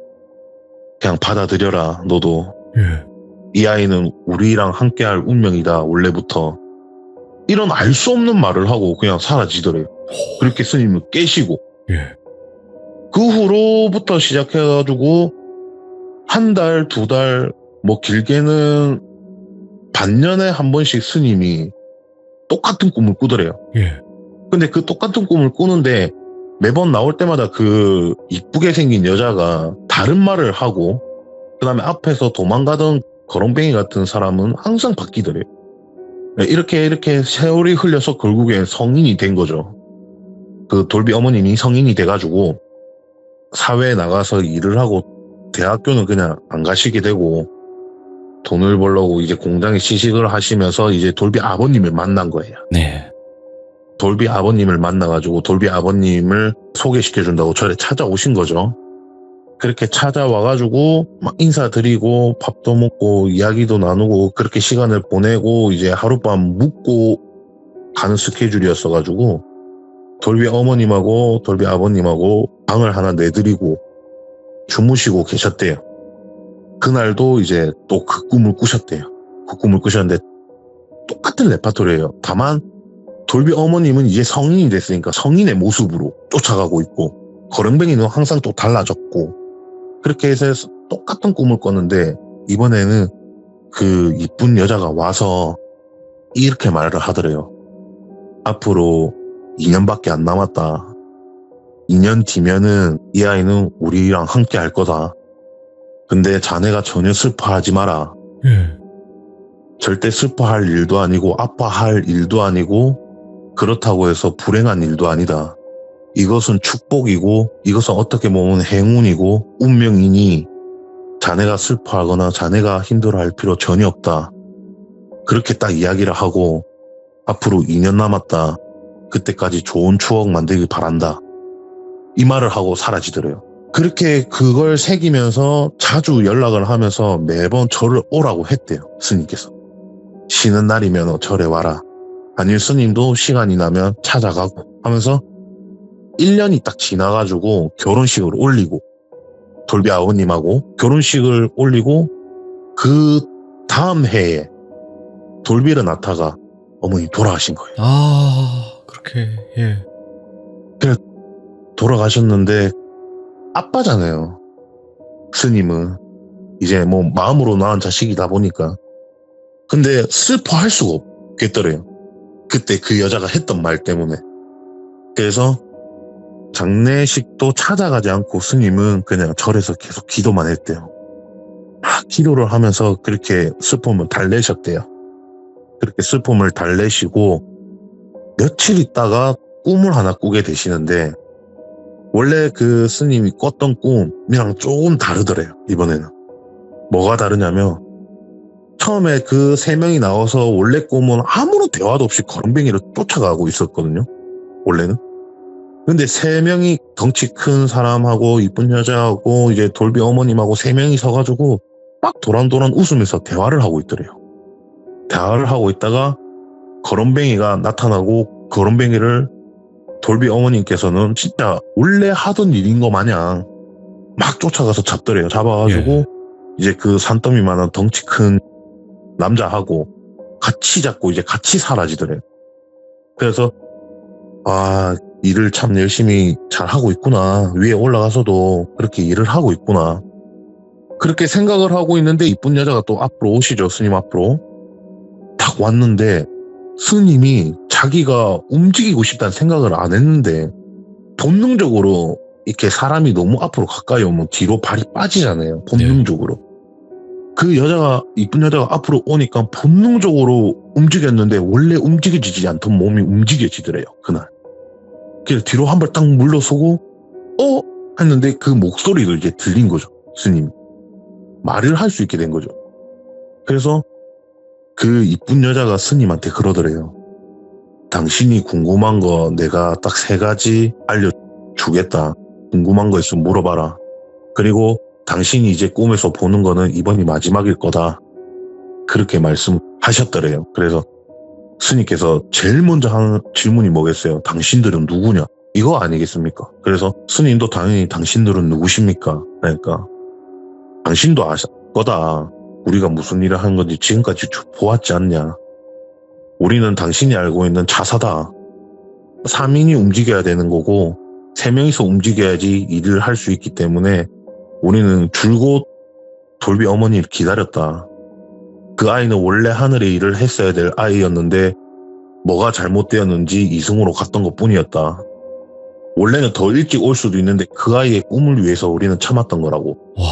그냥 받아들여라. 너도. 예. 이 아이는 우리랑 함께할 운명이다. 원래부터. 이런 알 수 없는 말을 하고 그냥 사라지더래요. 그렇게 스님은 깨시고. 예. 그 후로부터 시작해가지고 한 달, 두 달, 뭐 길게는 반년에 한 번씩 스님이 똑같은 꿈을 꾸더래요. 예. 근데 그 똑같은 꿈을 꾸는데 매번 나올 때마다 그 이쁘게 생긴 여자가 다른 말을 하고 그 다음에 앞에서 도망가던 거렁뱅이 같은 사람은 항상 바뀌더래요. 이렇게 세월이 흘려서 결국에 성인이 된 거죠. 그 돌비 어머님이 성인이 돼가지고 사회에 나가서 일을 하고 대학교는 그냥 안 가시게 되고 돈을 벌려고 이제 공장에 시식을 하시면서 이제 돌비 아버님을 만난 거예요. 네. 돌비 아버님을 만나가지고 돌비 아버님을 소개시켜준다고 저를 찾아오신 거죠. 그렇게 찾아와가지고 막 인사드리고 밥도 먹고 이야기도 나누고 그렇게 시간을 보내고 이제 하룻밤 묵고 가는 스케줄이었어가지고 돌비 어머님하고 돌비 아버님하고 방을 하나 내드리고 주무시고 계셨대요. 그날도 이제 또 그 꿈을 꾸셨대요. 그 꿈을 꾸셨는데 똑같은 레파토리예요. 다만 돌비 어머님은 이제 성인이 됐으니까 성인의 모습으로 쫓아가고 있고 거렁뱅이는 항상 또 달라졌고 그렇게 해서 똑같은 꿈을 꿨는데 이번에는 그 이쁜 여자가 와서 이렇게 말을 하더래요. 앞으로 2년밖에 안 남았다. 2년 뒤면은 이 아이는 우리랑 함께 할 거다. 근데 자네가 전혀 슬퍼하지 마라. 예. 절대 슬퍼할 일도 아니고 아파할 일도 아니고 그렇다고 해서 불행한 일도 아니다. 이것은 축복이고 이것은 어떻게 보면 행운이고 운명이니 자네가 슬퍼하거나 자네가 힘들어할 필요 전혀 없다. 그렇게 딱 이야기를 하고 앞으로 2년 남았다. 그때까지 좋은 추억 만들길 바란다. 이 말을 하고 사라지더래요. 그렇게 그걸 새기면서 자주 연락을 하면서 매번 절을 오라고 했대요. 스님께서. 쉬는 날이면 절에 와라. 아니면 스님도 시간이 나면 찾아가고 하면서 1년이 딱 지나가지고 결혼식을 올리고 돌비 아버님하고 결혼식을 올리고 그 다음 해에 돌비 레나타가 어머니 돌아가신 거예요. 그렇게, 예. 돌아가셨는데 아빠잖아요. 스님은 이제 뭐 마음으로 낳은 자식이다 보니까. 근데 슬퍼할 수가 없겠더래요. 그때 그 여자가 했던 말 때문에. 그래서 장례식도 찾아가지 않고 스님은 그냥 절에서 계속 기도만 했대요. 기도를 하면서 그렇게 슬픔을 달래셨대요. 그렇게 슬픔을 달래시고 며칠 있다가 꿈을 하나 꾸게 되시는데 원래 그 스님이 꿨던 꿈이랑 조금 다르더래요. 이번에는. 뭐가 다르냐면 처음에 그 3명이 나와서 원래 꿈은 아무런 대화도 없이 거렁뱅이를 쫓아가고 있었거든요. 원래는. 근데 3명이 덩치 큰 사람하고 이쁜 여자하고 이제 돌비 어머님하고 3명이 서가지고 막 도란도란 웃으면서 대화를 하고 있더래요. 대화를 하고 있다가 거렁뱅이가 나타나고 거렁뱅이를 돌비 어머님께서는 진짜 원래 하던 일인 거 마냥 막 쫓아가서 잡더래요. 잡아가지고 예. 이제 그 산더미만한 덩치 큰 남자하고 같이 잡고 이제 같이 사라지더래요. 그래서 일을 참 열심히 잘 하고 있구나. 위에 올라가서도 그렇게 일을 하고 있구나. 그렇게 생각을 하고 있는데 이쁜 여자가 또 앞으로 오시죠. 스님 앞으로. 딱 왔는데 스님이 자기가 움직이고 싶다는 생각을 안 했는데 본능적으로 이렇게 사람이 너무 앞으로 가까이 오면 뒤로 발이 빠지잖아요. 본능적으로. 그 여자가 이쁜 여자가 앞으로 오니까 본능적으로 움직였는데 원래 움직여지지 않던 몸이 움직여지더래요. 그날. 그래서 뒤로 한 발 딱 물러서고 했는데 그 목소리도 이제 들린 거죠. 스님. 말을 할 수 있게 된 거죠. 그래서 그 이쁜 여자가 스님한테 그러더래요. 당신이 궁금한 거 내가 딱 3가지 알려주겠다. 궁금한 거 있으면 물어봐라. 그리고 당신이 이제 꿈에서 보는 거는 이번이 마지막일 거다. 그렇게 말씀하셨더래요. 그래서 스님께서 제일 먼저 하는 질문이 뭐겠어요? 당신들은 누구냐? 이거 아니겠습니까? 그래서 스님도 당연히 당신들은 누구십니까? 그러니까 당신도 아실 거다. 우리가 무슨 일을 하는 건지 지금까지 쭉 보았지 않냐? 우리는 당신이 알고 있는 자사다. 3인이 움직여야 되는 거고 3명이서 움직여야지 일을 할 수 있기 때문에 우리는 줄곧 돌비 어머니를 기다렸다. 그 아이는 원래 하늘의 일을 했어야 될 아이였는데 뭐가 잘못되었는지 이승으로 갔던 것뿐이었다. 원래는 더 일찍 올 수도 있는데 그 아이의 꿈을 위해서 우리는 참았던 거라고. 와.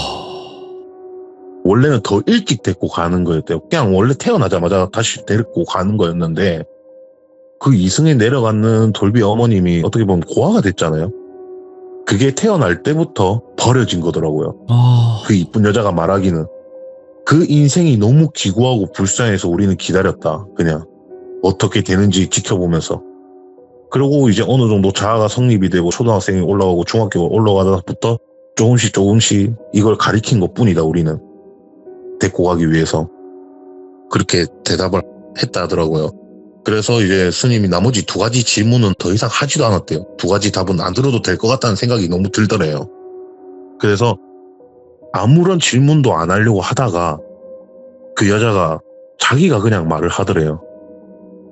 원래는 더 일찍 데리고 가는 거였대요. 그냥 원래 태어나자마자 다시 데리고 가는 거였는데 그 이승에 내려가는 돌비 어머님이 어떻게 보면 고아가 됐잖아요. 그게 태어날 때부터 버려진 거더라고요. 그 이쁜 여자가 말하기는 그 인생이 너무 기구하고 불쌍해서 우리는 기다렸다. 그냥 어떻게 되는지 지켜보면서. 그리고 이제 어느 정도 자아가 성립이 되고 초등학생이 올라가고 중학교 올라가다부터 조금씩 이걸 가리킨 것뿐이다. 우리는 데리고 가기 위해서. 그렇게 대답을 했다 하더라고요. 그래서 이제 스님이 나머지 2가지 질문은 더 이상 하지도 않았대요. 2가지 답은 안 들어도 될 것 같다는 생각이 너무 들더래요. 그래서 아무런 질문도 안 하려고 하다가 그 여자가 자기가 그냥 말을 하더래요.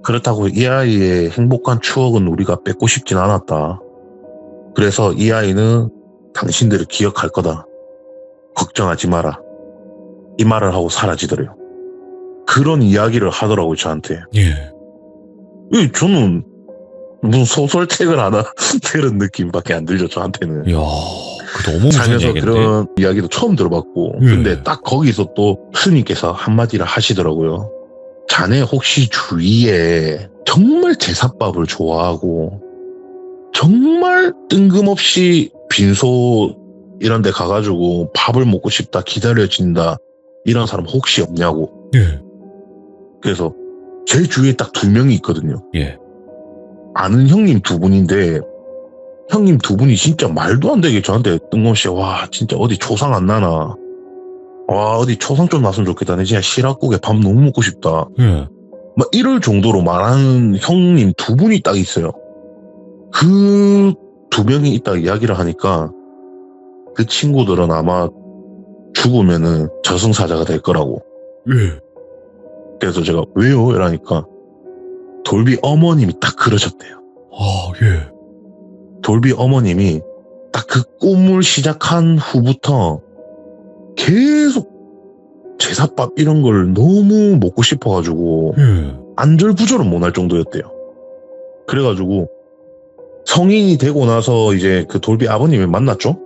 그렇다고 이 아이의 행복한 추억은 우리가 뺏고 싶진 않았다. 그래서 이 아이는 당신들을 기억할 거다. 걱정하지 마라. 이 말을 하고 사라지더래요. 그런 이야기를 하더라고요, 저한테. 예. 저는 무슨 소설책을 하나 그런 느낌밖에 안 들죠, 저한테는. 이야, 그 너무 무서운 살면서 얘기인데. 그런 이야기도 처음 들어봤고. 근데 딱 거기서 또 스님께서 한마디를 하시더라고요. 자네 혹시 주위에 정말 제삿밥을 좋아하고 정말 뜬금없이 빈소 이런 데 가가지고 밥을 먹고 싶다, 기다려진다 이런 사람 혹시 없냐고. 예. 그래서 제 주위에 딱 2명이 있거든요. 예. 아는 형님 2분인데 형님 2분이 진짜 말도 안 되게 저한테 뜬금없이 와 진짜 어디 초상 안 나나, 와 어디 초상 좀 났으면 좋겠다, 내 진짜 시락국에 밥 너무 먹고 싶다, 예. 막 이럴 정도로 말하는 형님 2분이 딱 있어요. 그 2명이 있다 이야기를 하니까 그 친구들은 아마 죽으면은 저승사자가 될 거라고. 예. 그래서 제가 왜요? 이러니까 돌비 어머님이 딱 그러셨대요. 아, 예. 돌비 어머님이 딱 그 꿈을 시작한 후부터 계속 제삿밥 이런 걸 너무 먹고 싶어가지고 예. 안절부절은 못할 정도였대요. 그래가지고 성인이 되고 나서 이제 그 돌비 아버님을 만났죠.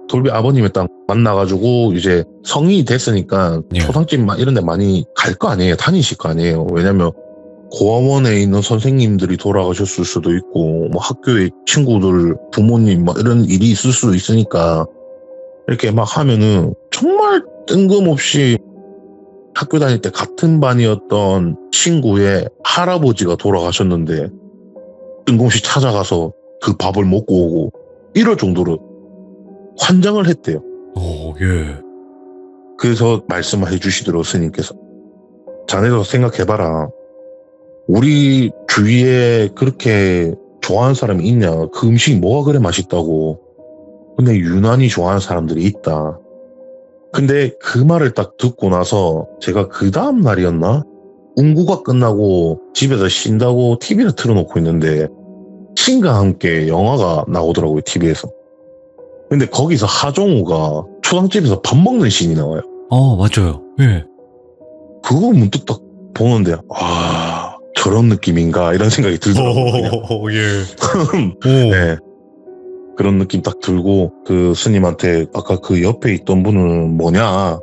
돌비 아버님을 딱 만나가지고 이제 성인이 됐으니까 예. 초상집 이런 데 많이 갈 거 아니에요. 다니실 거 아니에요. 왜냐면 고아원에 있는 선생님들이 돌아가셨을 수도 있고 뭐 학교에 친구들 부모님 막 이런 일이 있을 수도 있으니까 이렇게 막 하면은 정말 뜬금없이 학교 다닐 때 같은 반이었던 친구의 할아버지가 돌아가셨는데 뜬금없이 찾아가서 그 밥을 먹고 오고 이럴 정도로 환장을 했대요. 오, 예. 그래서 말씀을 해주시더라고요, 스님께서. 자네도 생각해봐라. 우리 주위에 그렇게 좋아하는 사람이 있냐? 그 음식이 뭐가 그래 맛있다고. 근데 유난히 좋아하는 사람들이 있다. 근데 그 말을 딱 듣고 나서 제가 그 다음 날이었나? 운구가 끝나고 집에서 쉰다고 TV를 틀어놓고 있는데 신과 함께 영화가 나오더라고요, TV에서. 근데 거기서 하정우가 초상집에서 밥 먹는 씬이 나와요. 맞아요. 예. 그거 문득 딱 보는데 아 저런 느낌인가 이런 생각이 들더라고요. 예. 네. 그런 느낌 딱 들고 그 스님한테 아까 그 옆에 있던 분은 뭐냐,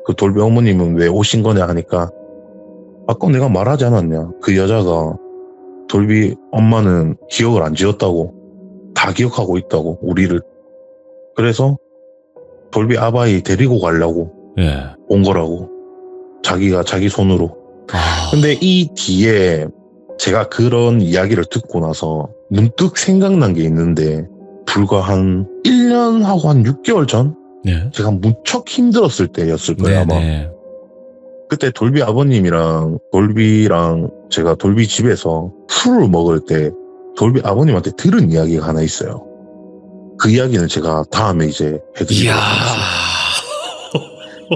그 돌비 어머님은 왜 오신 거냐 하니까 아까 내가 말하지 않았냐, 그 여자가 돌비 엄마는 기억을 안 지웠다고, 다 기억하고 있다고 우리를. 그래서 돌비 아바이 데리고 가려고 예. 온 거라고, 자기가 자기 손으로. 근데 이 뒤에 제가 그런 이야기를 듣고 나서 문득 생각난 게 있는데 불과 한 1년하고 한 6개월 전? 네. 제가 무척 힘들었을 때였을 거예요, 아마. 네네. 그때 돌비 아버님이랑 돌비랑 제가 돌비 집에서 술을 먹을 때 돌비 아버님한테 들은 이야기가 하나 있어요. 그 이야기는 제가 다음에 이제 해드리도록 이야. 하겠습니다.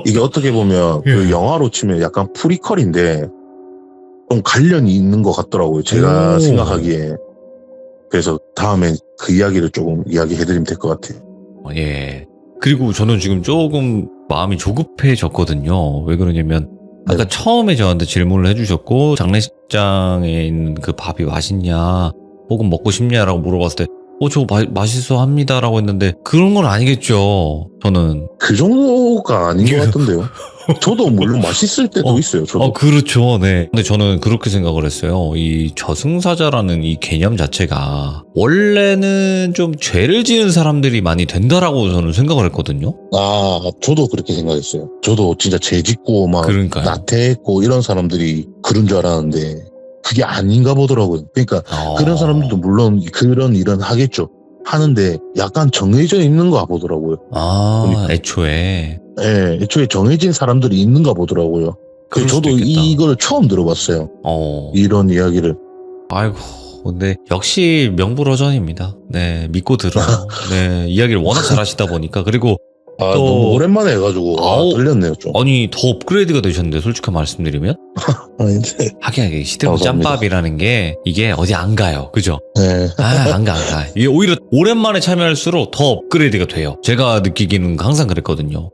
이게 어떻게 보면 예. 그 영화로 치면 약간 프리퀄인데 좀 관련이 있는 것 같더라고요. 제가 오. 생각하기에. 그래서 다음에 그 이야기를 조금 이야기해드리면 될 것 같아요. 예. 그리고 저는 지금 조금 마음이 조급해졌거든요. 왜 그러냐면 아까 네. 처음에 저한테 질문을 해주셨고 장례식장에 있는 그 밥이 맛있냐 혹은 먹고 싶냐라고 물어봤을 때 저거 맛있어 합니다라고 했는데 그런 건 아니겠죠. 저는. 그 정도가 아닌 것 같던데요. 저도 물론 맛있을 때도 있어요. 저도. 그렇죠. 네. 근데 저는 그렇게 생각을 했어요. 이 저승사자라는 이 개념 자체가 원래는 좀 죄를 지은 사람들이 많이 된다라고 저는 생각을 했거든요. 아, 저도 그렇게 생각했어요. 저도 진짜 죄 짓고 막 그러니까요. 나태했고 이런 사람들이 그런 줄 알았는데 그게 아닌가 보더라고요. 그러니까 그런 사람들도 물론 그런 일은 하겠죠. 하는데 약간 정해져 있는가 보더라고요. 애초에. 예, 애초에 정해진 사람들이 있는가 보더라고요. 그럴 수도 저도 있겠다. 이걸 처음 들어봤어요. 이런 이야기를. 아이고, 근데 역시 명불허전입니다. 네, 믿고 들어요. 네, 이야기를 워낙 잘하시다 보니까. 그리고 또- 너무 오랜만에 해가지고 떨렸네요 좀. 아니, 더 업그레이드가 되셨는데, 솔직히 말씀드리면? 아닌데. 하긴 시대부 감사합니다. 짬밥이라는 게 이게 어디 안 가요. 그죠? 네. 안 가. 이게 오히려 오랜만에 참여할수록 더 업그레이드가 돼요. 제가 느끼기는 항상 그랬거든요.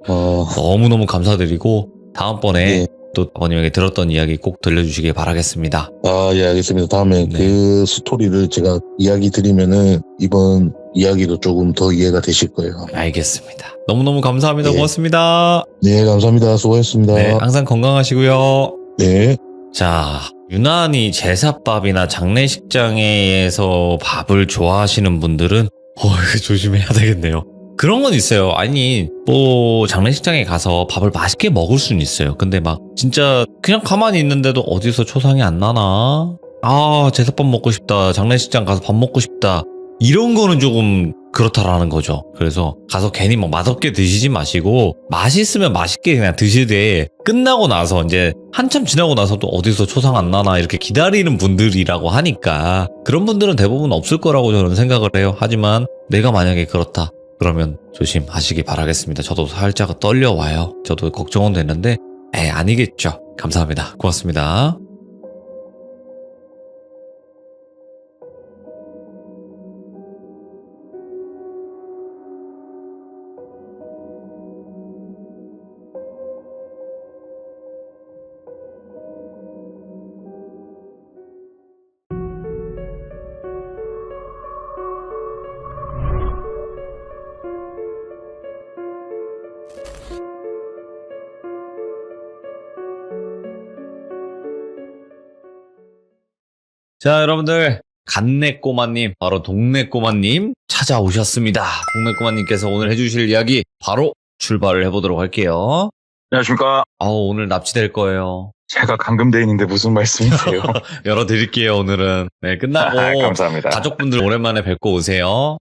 너무너무 감사드리고 다음번에 네. 또 아버님에게 들었던 이야기 꼭 들려주시길 바라겠습니다. 예, 알겠습니다. 다음에 네. 그 스토리를 제가 이야기 드리면은 이번 이야기도 조금 더 이해가 되실 거예요. 알겠습니다. 너무너무 감사합니다. 네. 고맙습니다. 네, 감사합니다. 수고하셨습니다. 네, 항상 건강하시고요. 네. 자, 유난히 제사밥이나 장례식장에서 밥을 좋아하시는 분들은 이거 조심해야 되겠네요. 그런 건 있어요. 아니, 장례식장에 가서 밥을 맛있게 먹을 수는 있어요. 근데 막 진짜 그냥 가만히 있는데도 어디서 초상이 안 나나? 제사밥 먹고 싶다. 장례식장 가서 밥 먹고 싶다. 이런 거는 조금 그렇다라는 거죠. 그래서 가서 괜히 막 맛없게 드시지 마시고 맛있으면 맛있게 그냥 드시되 끝나고 나서 이제 한참 지나고 나서도 어디서 초상 안 나나 이렇게 기다리는 분들이라고 하니까 그런 분들은 대부분 없을 거라고 저는 생각을 해요. 하지만 내가 만약에 그렇다 그러면 조심하시기 바라겠습니다. 저도 살짝 떨려와요. 저도 걱정은 됐는데 아니겠죠. 감사합니다. 고맙습니다. 자, 여러분들 간내꼬마님, 바로 동네꼬마님 찾아오셨습니다. 동네꼬마님께서 오늘 해주실 이야기 바로 출발을 해보도록 할게요. 안녕하십니까. 오늘 납치될 거예요. 제가 감금돼 있는데 무슨 말씀이세요? 열어드릴게요, 오늘은. 네, 끝나고 감사합니다. 가족분들 오랜만에 뵙고 오세요.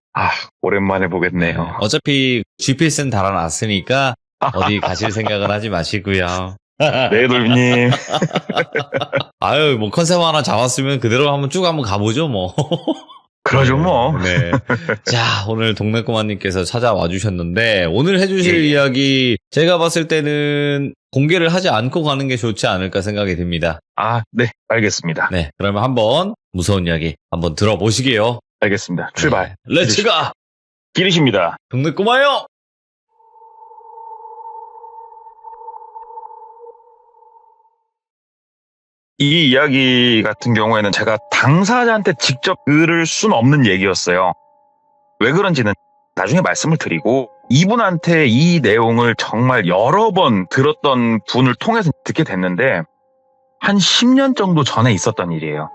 오랜만에 보겠네요. 어차피 GPS는 달아놨으니까 어디 가실 생각은 하지 마시고요. 네, 돌비님. 컨셉 하나 잡았으면 그대로 한번 가보죠, 뭐. 그러죠, 뭐. 네. 자, 오늘 동네꼬마님께서 찾아와 주셨는데, 오늘 해주실 예. 이야기, 제가 봤을 때는 공개를 하지 않고 가는 게 좋지 않을까 생각이 듭니다. 네, 알겠습니다. 네. 그러면 한번 무서운 이야기 한번 들어보시게요. 알겠습니다. 출발. 네. 렛츠가! 기리십니다. 동네꼬마요! 이 이야기 같은 경우에는 제가 당사자한테 직접 들을 수는 없는 얘기였어요. 왜 그런지는 나중에 말씀을 드리고, 이분한테 이 내용을 정말 여러 번 들었던 분을 통해서 듣게 됐는데, 한 10년 정도 전에 있었던 일이에요.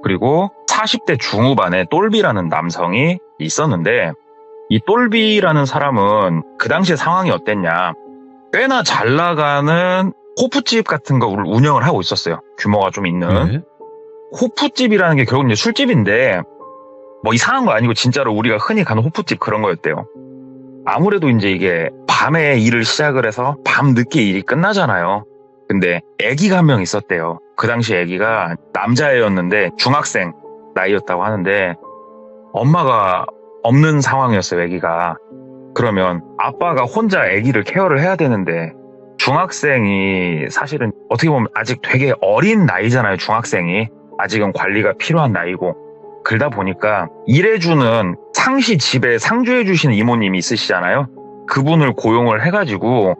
그리고 40대 중후반에 똘비라는 남성이 있었는데, 이 똘비라는 사람은 그 당시에 상황이 어땠냐, 꽤나 잘 나가는 호프집 같은 거를 운영을 하고 있었어요. 규모가 좀 있는. 네. 호프집이라는 게 결국 이제 술집인데, 뭐 이상한 거 아니고 진짜로 우리가 흔히 가는 호프집 그런 거였대요. 아무래도 이제 이게 밤에 일을 시작을 해서 밤 늦게 일이 끝나잖아요. 근데 아기가 한 명 있었대요. 그 당시 아기가 남자애였는데 중학생 나이였다고 하는데 엄마가 없는 상황이었어요, 아기가. 그러면 아빠가 혼자 아기를 케어를 해야 되는데 중학생이 사실은 어떻게 보면 아직 되게 어린 나이잖아요, 중학생이. 아직은 관리가 필요한 나이고. 그러다 보니까 일해주는 상시 집에 상주해주시는 이모님이 있으시잖아요. 그분을 고용을 해가지고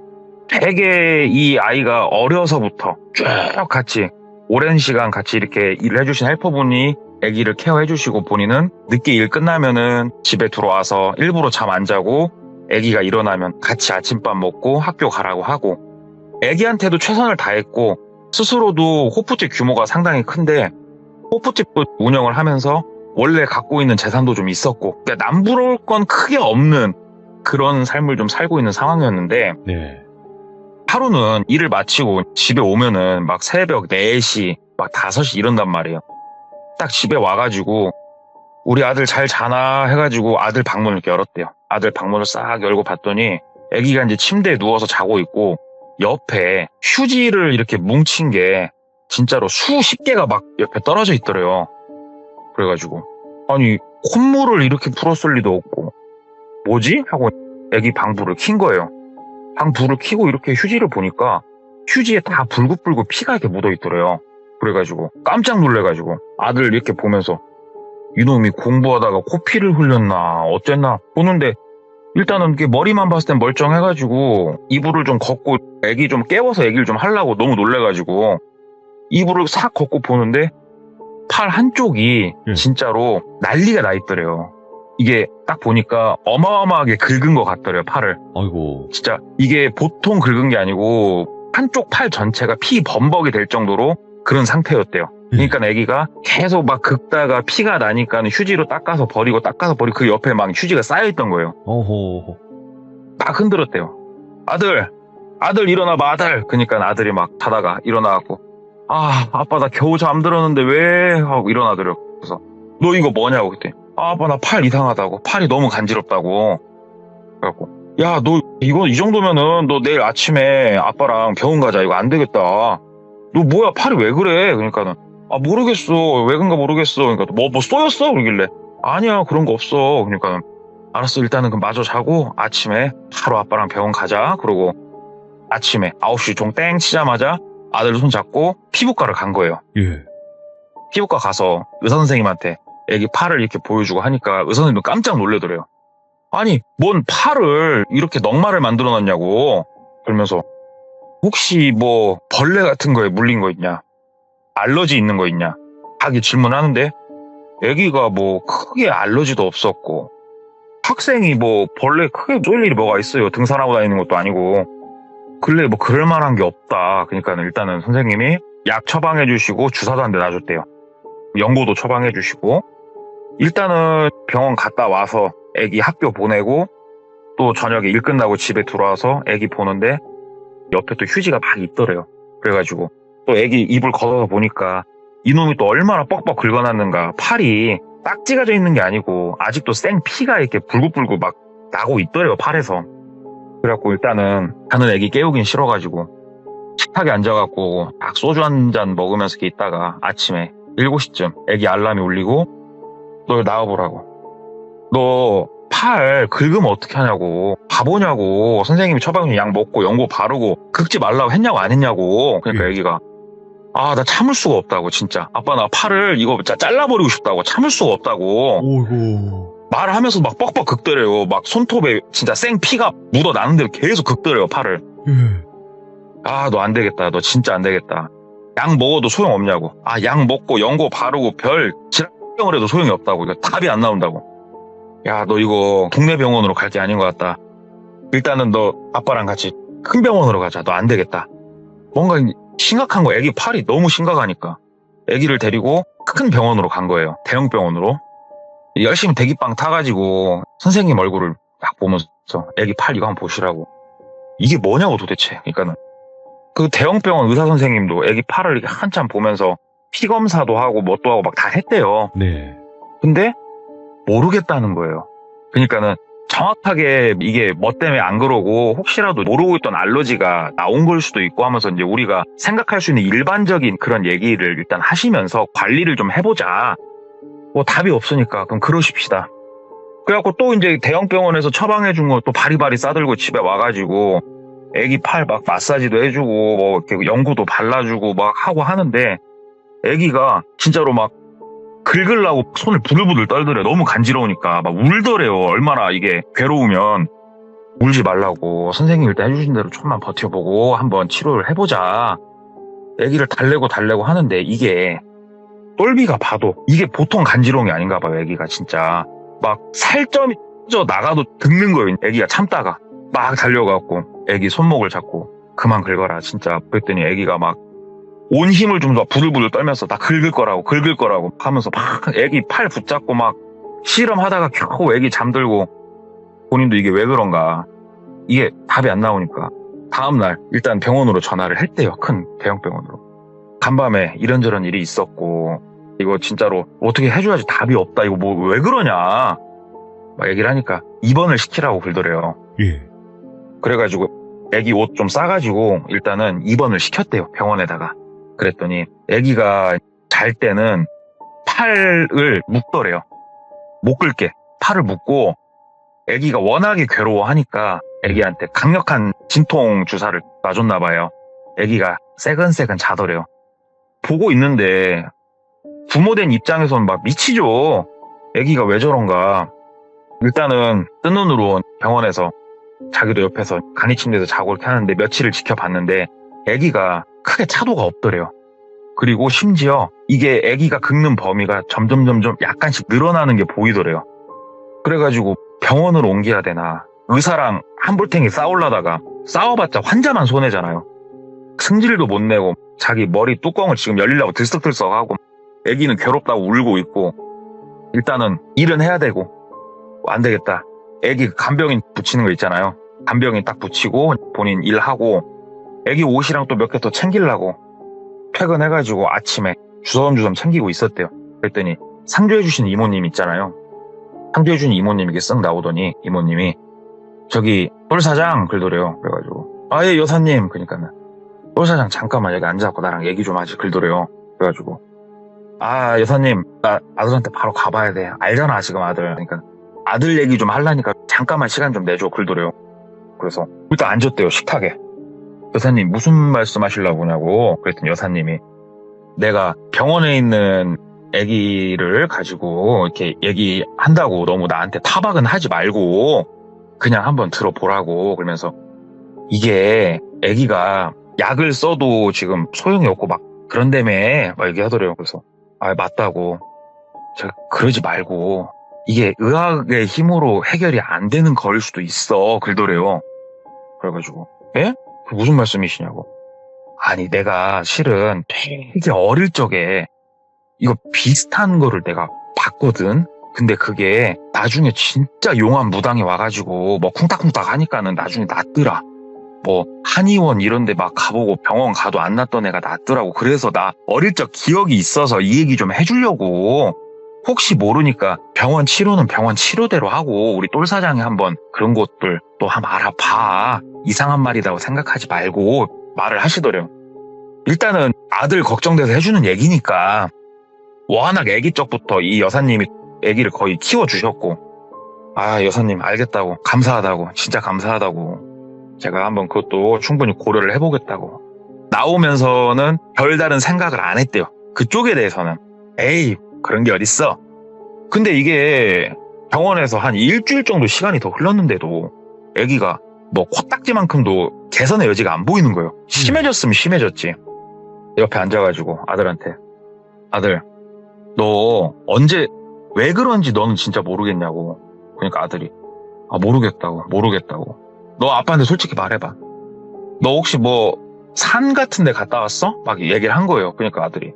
되게 이 아이가 어려서부터 쭉 같이 오랜 시간 같이 이렇게 일을 해주신 헬퍼분이 아기를 케어해주시고 본인은 늦게 일 끝나면은 집에 들어와서 일부러 잠 안 자고 아기가 일어나면 같이 아침밥 먹고 학교 가라고 하고 아기한테도 최선을 다했고 스스로도 호프집 규모가 상당히 큰데 호프집도 운영을 하면서 원래 갖고 있는 재산도 좀 있었고 그러니까 남부러울 건 크게 없는 그런 삶을 좀 살고 있는 상황이었는데 네. 하루는 일을 마치고 집에 오면은 막 새벽 4시 막 5시 이런단 말이에요. 딱 집에 와가지고 우리 아들 잘 자나 해가지고 아들 방문을 이렇게 열었대요. 아들 방문을 싹 열고 봤더니 아기가 이제 침대에 누워서 자고 있고 옆에 휴지를 이렇게 뭉친 게 진짜로 수십 개가 막 옆에 떨어져 있더래요. 그래가지고 아니 콧물을 이렇게 풀었을 리도 없고 뭐지? 하고 아기 방불을 킨 거예요. 방불을 켜고 이렇게 휴지를 보니까 휴지에 다 불긋불긋 피가 이렇게 묻어 있더래요. 그래가지고 깜짝 놀래가지고 아들 이렇게 보면서 이놈이 공부하다가 코피를 흘렸나 어쨌나 보는데 일단은 이렇게 머리만 봤을 땐 멀쩡해가지고 이불을 좀 걷고 애기 좀 깨워서 애기를 좀 하려고 너무 놀래가지고 이불을 싹 걷고 보는데 팔 한쪽이 진짜로 난리가 나 있더래요. 이게 딱 보니까 어마어마하게 긁은 것 같더래요, 팔을. 아이고. 진짜 이게 보통 긁은 게 아니고 한쪽 팔 전체가 피 범벅이 될 정도로 그런 상태였대요. 그러니까 애기가 계속 막 긁다가 피가 나니까 휴지로 닦아서 버리고 그 옆에 막 휴지가 쌓여있던 거예요. 어허. 막 흔들었대요. 아들 일어나봐 아들. 그러니까 아들이 막 자다가 일어나갖고 아빠 나 겨우 잠들었는데 왜? 하고 일어나더래요. 그래서 너 이거 뭐냐고 그때 아빠 나 팔 이상하다고 팔이 너무 간지럽다고 그래갖고 야 너 이거 이 정도면은 너 내일 아침에 아빠랑 병원 가자 이거 안 되겠다. 너 뭐야 팔이 왜 그래? 그러니까는 모르겠어 왜 그런가 모르겠어. 그러니까 뭐 쏘였어? 그러길래 아니야 그런 거 없어. 그러니까 알았어 일단은 그럼 마저 자고 아침에 바로 아빠랑 병원 가자. 그러고 아침에 9시 종 땡 치자마자 아들 손 잡고 피부과를 간 거예요. 예. 피부과 가서 의사 선생님한테 애기 팔을 이렇게 보여주고 하니까 의사 선생님도 깜짝 놀래더래요. 아니 뭔 팔을 이렇게 넉마를 만들어 놨냐고. 그러면서 혹시 뭐 벌레 같은 거에 물린 거 있냐? 알러지 있는 거 있냐? 하기 질문하는데 애기가 뭐 크게 알러지도 없었고 학생이 뭐 벌레 크게 쏠 일이 뭐가 있어요. 등산하고 다니는 것도 아니고 근래 뭐 그럴 만한 게 없다. 그러니까 일단은 선생님이 약 처방해 주시고 주사도 한 대 놔줬대요. 연고도 처방해 주시고 일단은 병원 갔다 와서 애기 학교 보내고 또 저녁에 일 끝나고 집에 들어와서 애기 보는데 옆에 또 휴지가 막 있더래요. 그래가지고 또 애기 이불 걷어서 보니까 이놈이 또 얼마나 뻑뻑 긁어놨는가. 팔이 딱 찢어져 있는 게 아니고 아직도 생 피가 이렇게 불긋불긋 막 나고 있더래요, 팔에서. 그래갖고 일단은 자는 애기 깨우긴 싫어가지고 식탁에 앉아갖고 딱 소주 한 잔 먹으면서 이렇게 있다가 아침에 7시쯤 애기 알람이 울리고 너 나와보라고. 너 팔 긁으면 어떻게 하냐고. 바보냐고. 선생님이 처방전 약 먹고 연고 바르고 긁지 말라고 했냐고 안 했냐고. 그러니까 애기가 나 참을 수가 없다고 진짜. 아빠 나 팔을 이거 잘라버리고 싶다고. 참을 수가 없다고. 오이고. 말을 하면서 막 뻑뻑 긁더래요. 막 손톱에 진짜 생 피가 묻어나는 대로 계속 긁더래요, 팔을. 너 안 되겠다. 너 진짜 안 되겠다. 약 먹어도 소용없냐고. 약 먹고 연고 바르고 별 질병을 해도 소용이 없다고. 이거 답이 안 나온다고. 야, 너 이거 동네 병원으로 갈 게 아닌 것 같다. 일단은 너 아빠랑 같이 큰 병원으로 가자. 너 안 되겠다. 뭔가 심각한 거. 애기 팔이 너무 심각하니까. 애기를 데리고 큰 병원으로 간 거예요. 대형 병원으로. 열심히 대기빵 타가지고 선생님 얼굴을 딱 보면서 애기 팔 이거 한번 보시라고. 이게 뭐냐고 도대체. 그러니까는 그 대형 병원 의사 선생님도 애기 팔을 이렇게 한참 보면서 피 검사도 하고 뭣도 하고 막 다 했대요. 네. 근데 모르겠다는 거예요. 그러니까는 정확하게 이게 뭐 때문에 안 그러고 혹시라도 모르고 있던 알러지가 나온 걸 수도 있고 하면서 이제 우리가 생각할 수 있는 일반적인 그런 얘기를 일단 하시면서 관리를 좀 해보자. 뭐 답이 없으니까 그럼 그러십시다. 그래갖고 또 이제 대형 병원에서 처방해준 거 또 바리바리 싸들고 집에 와가지고 애기 팔 막 마사지도 해주고 뭐 이렇게 연고도 발라주고 막 하고 하는데 애기가 진짜로 막 긁으려고 손을 부들부들 떨더래요. 너무 간지러우니까 막 울더래요. 얼마나 이게 괴로우면. 울지 말라고 선생님이 일단 해주신 대로 좀만 버텨보고 한번 치료를 해보자. 애기를 달래고 하는데 이게 똘비가 봐도 이게 보통 간지러운 게 아닌가 봐요. 애기가 진짜 막 살점이 쪄 나가도 긁는 거예요. 애기가 참다가 막 달려가고 애기 손목을 잡고 그만 긁어라 진짜. 그랬더니 애기가 막 온 힘을 좀 더 부들부들 떨면서 나 긁을 거라고 하면서 막 애기 팔 붙잡고 막 씨름하다가 겨우 애기 잠들고 본인도 이게 왜 그런가 이게 답이 안 나오니까 다음날 일단 병원으로 전화를 했대요. 큰 대형 병원으로. 간밤에 이런저런 일이 있었고 이거 진짜로 어떻게 해줘야지 답이 없다. 이거 뭐 왜 그러냐 막 얘기를 하니까 입원을 시키라고 그러더래요. 예. 그래가지고 애기 옷 좀 싸가지고 일단은 입원을 시켰대요. 병원에다가. 그랬더니 애기가 잘 때는 팔을 묶더래요. 못 긁게 팔을 묶고 애기가 워낙에 괴로워하니까 애기한테 강력한 진통 주사를 놔줬나 봐요. 애기가 새근새근 자더래요. 보고 있는데 부모된 입장에서는 막 미치죠. 애기가 왜 저런가. 일단은 뜬 눈으로 병원에서 자기도 옆에서 간이 침대에서 자고 이렇게 하는데 며칠을 지켜봤는데 애기가 크게 차도가 없더래요. 그리고 심지어 이게 애기가 긁는 범위가 점점 약간씩 늘어나는 게 보이더래요. 그래가지고 병원으로 옮겨야 되나. 의사랑 한볼탱이 싸우려다가 싸워봤자 환자만 손해잖아요. 승질도 못 내고 자기 머리 뚜껑을 지금 열리려고 들썩들썩하고 애기는 괴롭다고 울고 있고 일단은 일은 해야 되고 안 되겠다. 애기 간병인 붙이는 거 있잖아요. 간병인 딱 붙이고 본인 일하고 애기 옷이랑 또 몇 개 더 챙기려고 퇴근해가지고 아침에 주섬주섬 챙기고 있었대요. 그랬더니 상주해주신 이모님 있잖아요. 상주해주신 이모님 이게 쓱 나오더니 이모님이 저기 똘사장 그러더래요. 그래가지고 아 예 여사님 그러니까는 똘사장 잠깐만 여기 앉아갖고 나랑 얘기 좀 하지 그러더래요. 그래가지고 아 여사님 나 아들한테 바로 가봐야 돼. 알잖아 지금 아들. 그러니까 아들 얘기 좀 하려니까 잠깐만 시간 좀 내줘 그러더래요. 그래서 일단 앉았대요 식탁에. 여사님 무슨 말씀 하시려고 하냐고. 그랬더니 여사님이 내가 병원에 있는 아기를 가지고 이렇게 얘기한다고 너무 나한테 타박은 하지 말고 그냥 한번 들어보라고. 그러면서 이게 아기가 약을 써도 지금 소용이 없고 막 그런다며 막 얘기하더래요. 그래서 아 맞다고. 제가 그러지 말고 이게 의학의 힘으로 해결이 안 되는 거일 수도 있어 그러더래요. 그래가지고 예? 그 무슨 말씀이시냐고. 아니 내가 실은 되게 어릴 적에 이거 비슷한 거를 내가 봤거든. 근데 그게 나중에 진짜 용암 무당이 와가지고 뭐 쿵딱쿵딱 하니까는 나중에 낫더라. 뭐 한의원 이런 데 막 가보고 병원 가도 안 낫던 애가 낫더라고. 그래서 나 어릴 적 기억이 있어서 이 얘기 좀 해주려고. 혹시 모르니까 병원 치료는 병원 치료대로 하고 우리 똘사장이 한번 그런 것들 또 한번 알아봐. 이상한 말이라고 생각하지 말고 말을 하시더래요. 일단은 아들 걱정돼서 해주는 얘기니까 워낙 아기 적부터 이 여사님이 아기를 거의 키워주셨고 아 여사님 알겠다고 감사하다고 진짜 감사하다고 제가 한번 그것도 충분히 고려를 해보겠다고. 나오면서는 별다른 생각을 안 했대요. 그쪽에 대해서는 에이 그런 게 어딨어. 근데 이게 병원에서 한 일주일 정도 시간이 더 흘렀는데도 아기가 뭐 코딱지만큼도 개선의 여지가 안 보이는 거예요. 심해졌으면 심해졌지. 옆에 앉아가지고 아들한테 아들 너 언제 왜 그런지 너는 진짜 모르겠냐고. 그러니까 아들이 아 모르겠다고. 너 아빠한테 솔직히 말해봐. 너 혹시 뭐 산 같은 데 갔다 왔어? 막 얘기를 한 거예요. 그러니까 아들이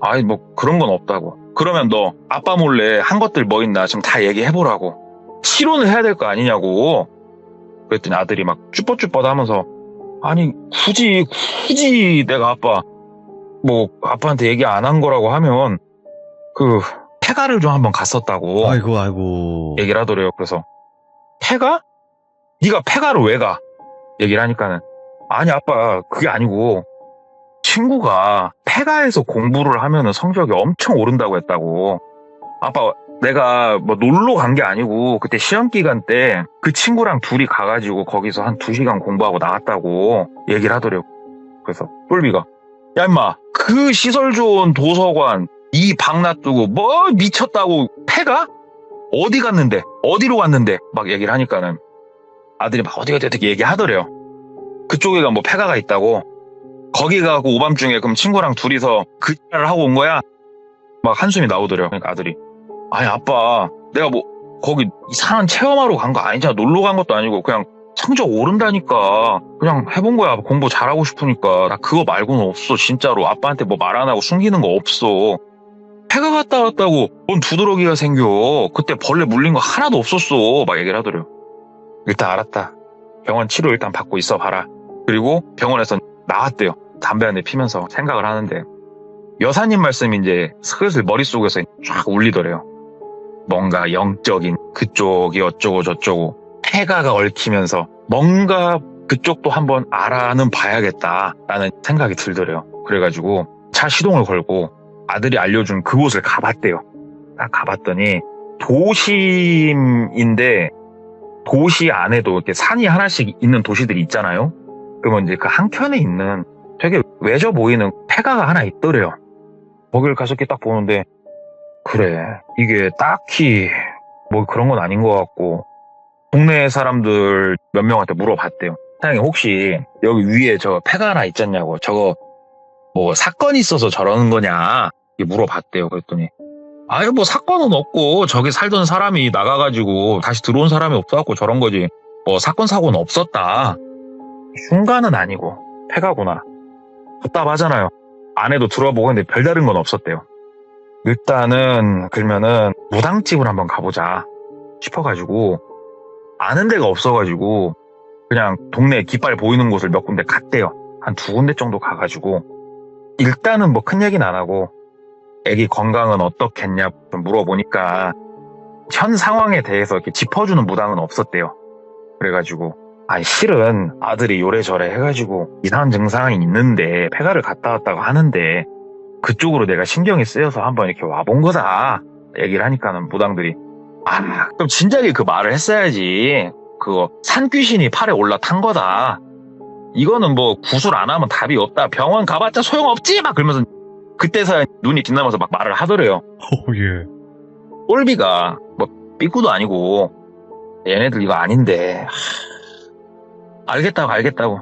아이 뭐 그런 건 없다고. 그러면 너 아빠 몰래 한 것들 뭐 있나 지금 다 얘기해보라고. 치료는 해야 될 거 아니냐고. 그랬더니 아들이 막 쭈뼛쭈뼛 하면서 아니 굳이 내가 아빠한테 얘기 안 한 거라고 하면 그 폐가를 좀 한번 갔었다고 아이고 얘기를 하더래요. 그래서 폐가? 네가 폐가를 왜 가? 얘기를 하니까는 아니 아빠 그게 아니고 친구가 폐가에서 공부를 하면은 성적이 엄청 오른다고 했다고. 아빠 내가 뭐 놀러 간 게 아니고 그때 시험 기간 때 그 친구랑 둘이 가가지고 거기서 한 2시간 공부하고 나왔다고 얘기를 하더래요. 그래서 똘비가 야 임마 그 시설 좋은 도서관 이 방 놔두고 뭐 미쳤다고 폐가? 어디 갔는데 어디로 갔는데 막 얘기를 하니까는 아들이 막 어디 어떻게 얘기하더래요. 그쪽에가 뭐 폐가가 있다고. 거기 가고 오밤중에 그럼 친구랑 둘이서 그 X를 하고 온 거야? 막 한숨이 나오더래요. 그러니까 아들이 아니 아빠 내가 뭐 거기 이상한 체험하러 간 거 아니잖아. 놀러 간 것도 아니고 그냥 성적 오른다니까 그냥 해본 거야. 공부 잘하고 싶으니까. 나 그거 말고는 없어 진짜로. 아빠한테 뭐 말 안 하고 숨기는 거 없어. 폐가 갔다 왔다고 뭔 두드러기가 생겨. 그때 벌레 물린 거 하나도 없었어. 막 얘기를 하더래요. 일단 알았다. 병원 치료 일단 받고 있어 봐라. 그리고 병원에서 나왔대요. 담배 한 대 피면서 생각을 하는데 여사님 말씀이 이제 슬슬 머릿속에서 쫙 울리더래요. 뭔가 영적인 그쪽이 어쩌고 저쩌고 폐가가 얽히면서 뭔가 그쪽도 한번 알아는 봐야겠다라는 생각이 들더래요. 그래가지고 차 시동을 걸고 아들이 알려준 그곳을 가봤대요. 딱 가봤더니 도심인데 도시 안에도 이렇게 산이 하나씩 있는 도시들이 있잖아요. 그러면 이제 그 한켠에 있는 되게 외져 보이는 폐가가 하나 있더래요. 거기를 가서 이렇게 딱 보는데 그래 이게 딱히 뭐 그런 건 아닌 것 같고 동네 사람들 몇 명한테 물어봤대요. 사장님 혹시 여기 위에 저 폐가 하나 있잖냐고. 저거 뭐 사건이 있어서 저러는 거냐 물어봤대요. 그랬더니 아유 뭐 사건은 없고 저기 살던 사람이 나가가지고 다시 들어온 사람이 없어갖고 저런 거지 뭐 사건 사고는 없었다. 흉가는 아니고 폐가구나. 답답하잖아요. 안에도 들어보고 했는데 별다른 건 없었대요. 일단은 그러면은 무당집을 한번 가보자 싶어가지고 아는 데가 없어가지고 그냥 동네 깃발 보이는 곳을 몇 군데 갔대요. 한 2군데 정도 가가지고 일단은 뭐 큰 얘기는 안 하고 애기 건강은 어떻겠냐 물어보니까 현 상황에 대해서 이렇게 짚어주는 무당은 없었대요. 그래가지고 아니 실은 아들이 요래저래 해가지고 이상한 증상이 있는데 폐가를 갔다 왔다고 하는데 그쪽으로 내가 신경이 쓰여서 한번 이렇게 와본 거다 얘기를 하니까는 무당들이 아 그럼 진작에 그 말을 했어야지. 그거 산귀신이 팔에 올라탄 거다. 이거는 뭐 구술 안 하면 답이 없다. 병원 가봤자 소용없지 막 그러면서 그때서야 눈이 빛나면서 막 말을 하더래요. 예. 똘비가 뭐 삐꾸도 아니고 얘네들 이거 아닌데 알겠다고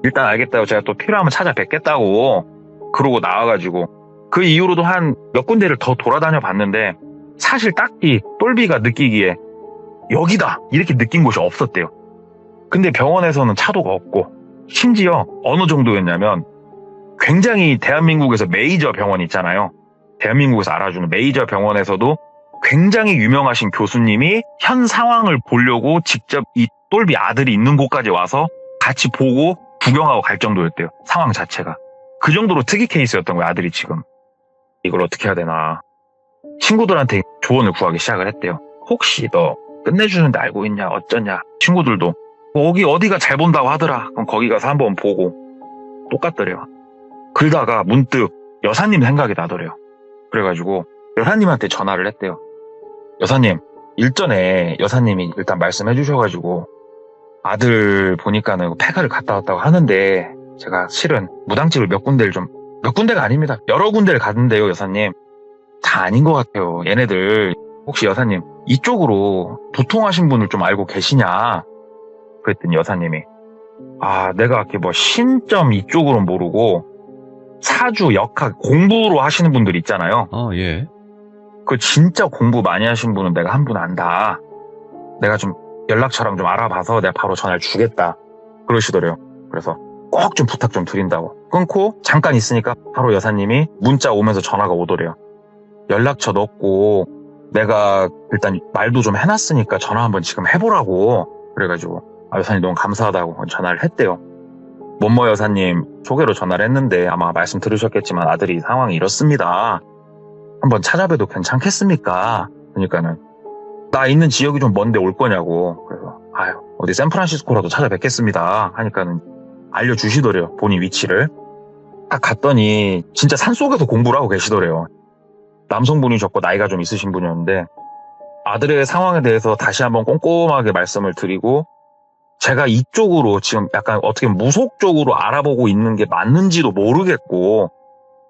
일단 알겠다고 제가 또 필요하면 찾아뵙겠다고 그러고 나와가지고 그 이후로도 한 몇 군데를 더 돌아다녀 봤는데 사실 딱히 똘비가 느끼기에 여기다 이렇게 느낀 곳이 없었대요. 근데 병원에서는 차도가 없고 심지어 어느 정도였냐면 굉장히 대한민국에서 메이저 병원 있잖아요. 대한민국에서 알아주는 메이저 병원에서도 굉장히 유명하신 교수님이 현 상황을 보려고 직접 이 똘비 아들이 있는 곳까지 와서 같이 보고 구경하고 갈 정도였대요. 상황 자체가. 그 정도로 특이 케이스였던 거예요. 아들이 지금. 이걸 어떻게 해야 되나. 친구들한테 조언을 구하기 시작을 했대요. 혹시 너 끝내주는데 알고 있냐 어쩌냐. 친구들도 거기 어디가 잘 본다고 하더라. 그럼 거기 가서 한번 보고. 똑같더래요. 그러다가 문득 여사님 생각이 나더래요. 그래가지고 여사님한테 전화를 했대요. 여사님 일전에 여사님이 일단 말씀해 주셔가지고 아들 보니까는 폐가를 갔다 왔다고 하는데 제가 실은 무당집을 몇 군데가 아닙니다. 여러 군데를 갔는데요 여사님. 다 아닌 것 같아요. 얘네들 혹시 여사님 이쪽으로 도통하신 분을 좀 알고 계시냐. 그랬더니 여사님이 아 내가 이렇게 뭐 신점 이쪽으로는 모르고 사주, 역학, 공부로 하시는 분들 있잖아요. 예. 그 진짜 공부 많이 하신 분은 내가 한 분 안다. 내가 좀 연락처랑 좀 알아봐서 내가 바로 전화를 주겠다. 그러시더래요. 그래서 꼭 좀 부탁 좀 드린다고. 끊고 잠깐 있으니까 바로 여사님이 문자 오면서 전화가 오더래요. 연락처 넣고 내가 일단 말도 좀 해놨으니까 전화 한번 지금 해보라고. 그래가지고 여사님 너무 감사하다고 전화를 했대요. 뭐뭐 여사님 소개로 전화를 했는데 아마 말씀 들으셨겠지만 아들이 상황이 이렇습니다. 한번 찾아봬도 괜찮겠습니까? 그러니까는 나 있는 지역이 좀 먼데 올 거냐고. 그래서 아유 어디 샌프란시스코라도 찾아뵙겠습니다 하니까는 알려주시더래요. 본인 위치를. 딱 갔더니 진짜 산속에서 공부를 하고 계시더래요. 남성분이셨고 나이가 좀 있으신 분이었는데 아들의 상황에 대해서 다시 한번 꼼꼼하게 말씀을 드리고 제가 이쪽으로 지금 약간 어떻게 무속적으로 알아보고 있는 게 맞는지도 모르겠고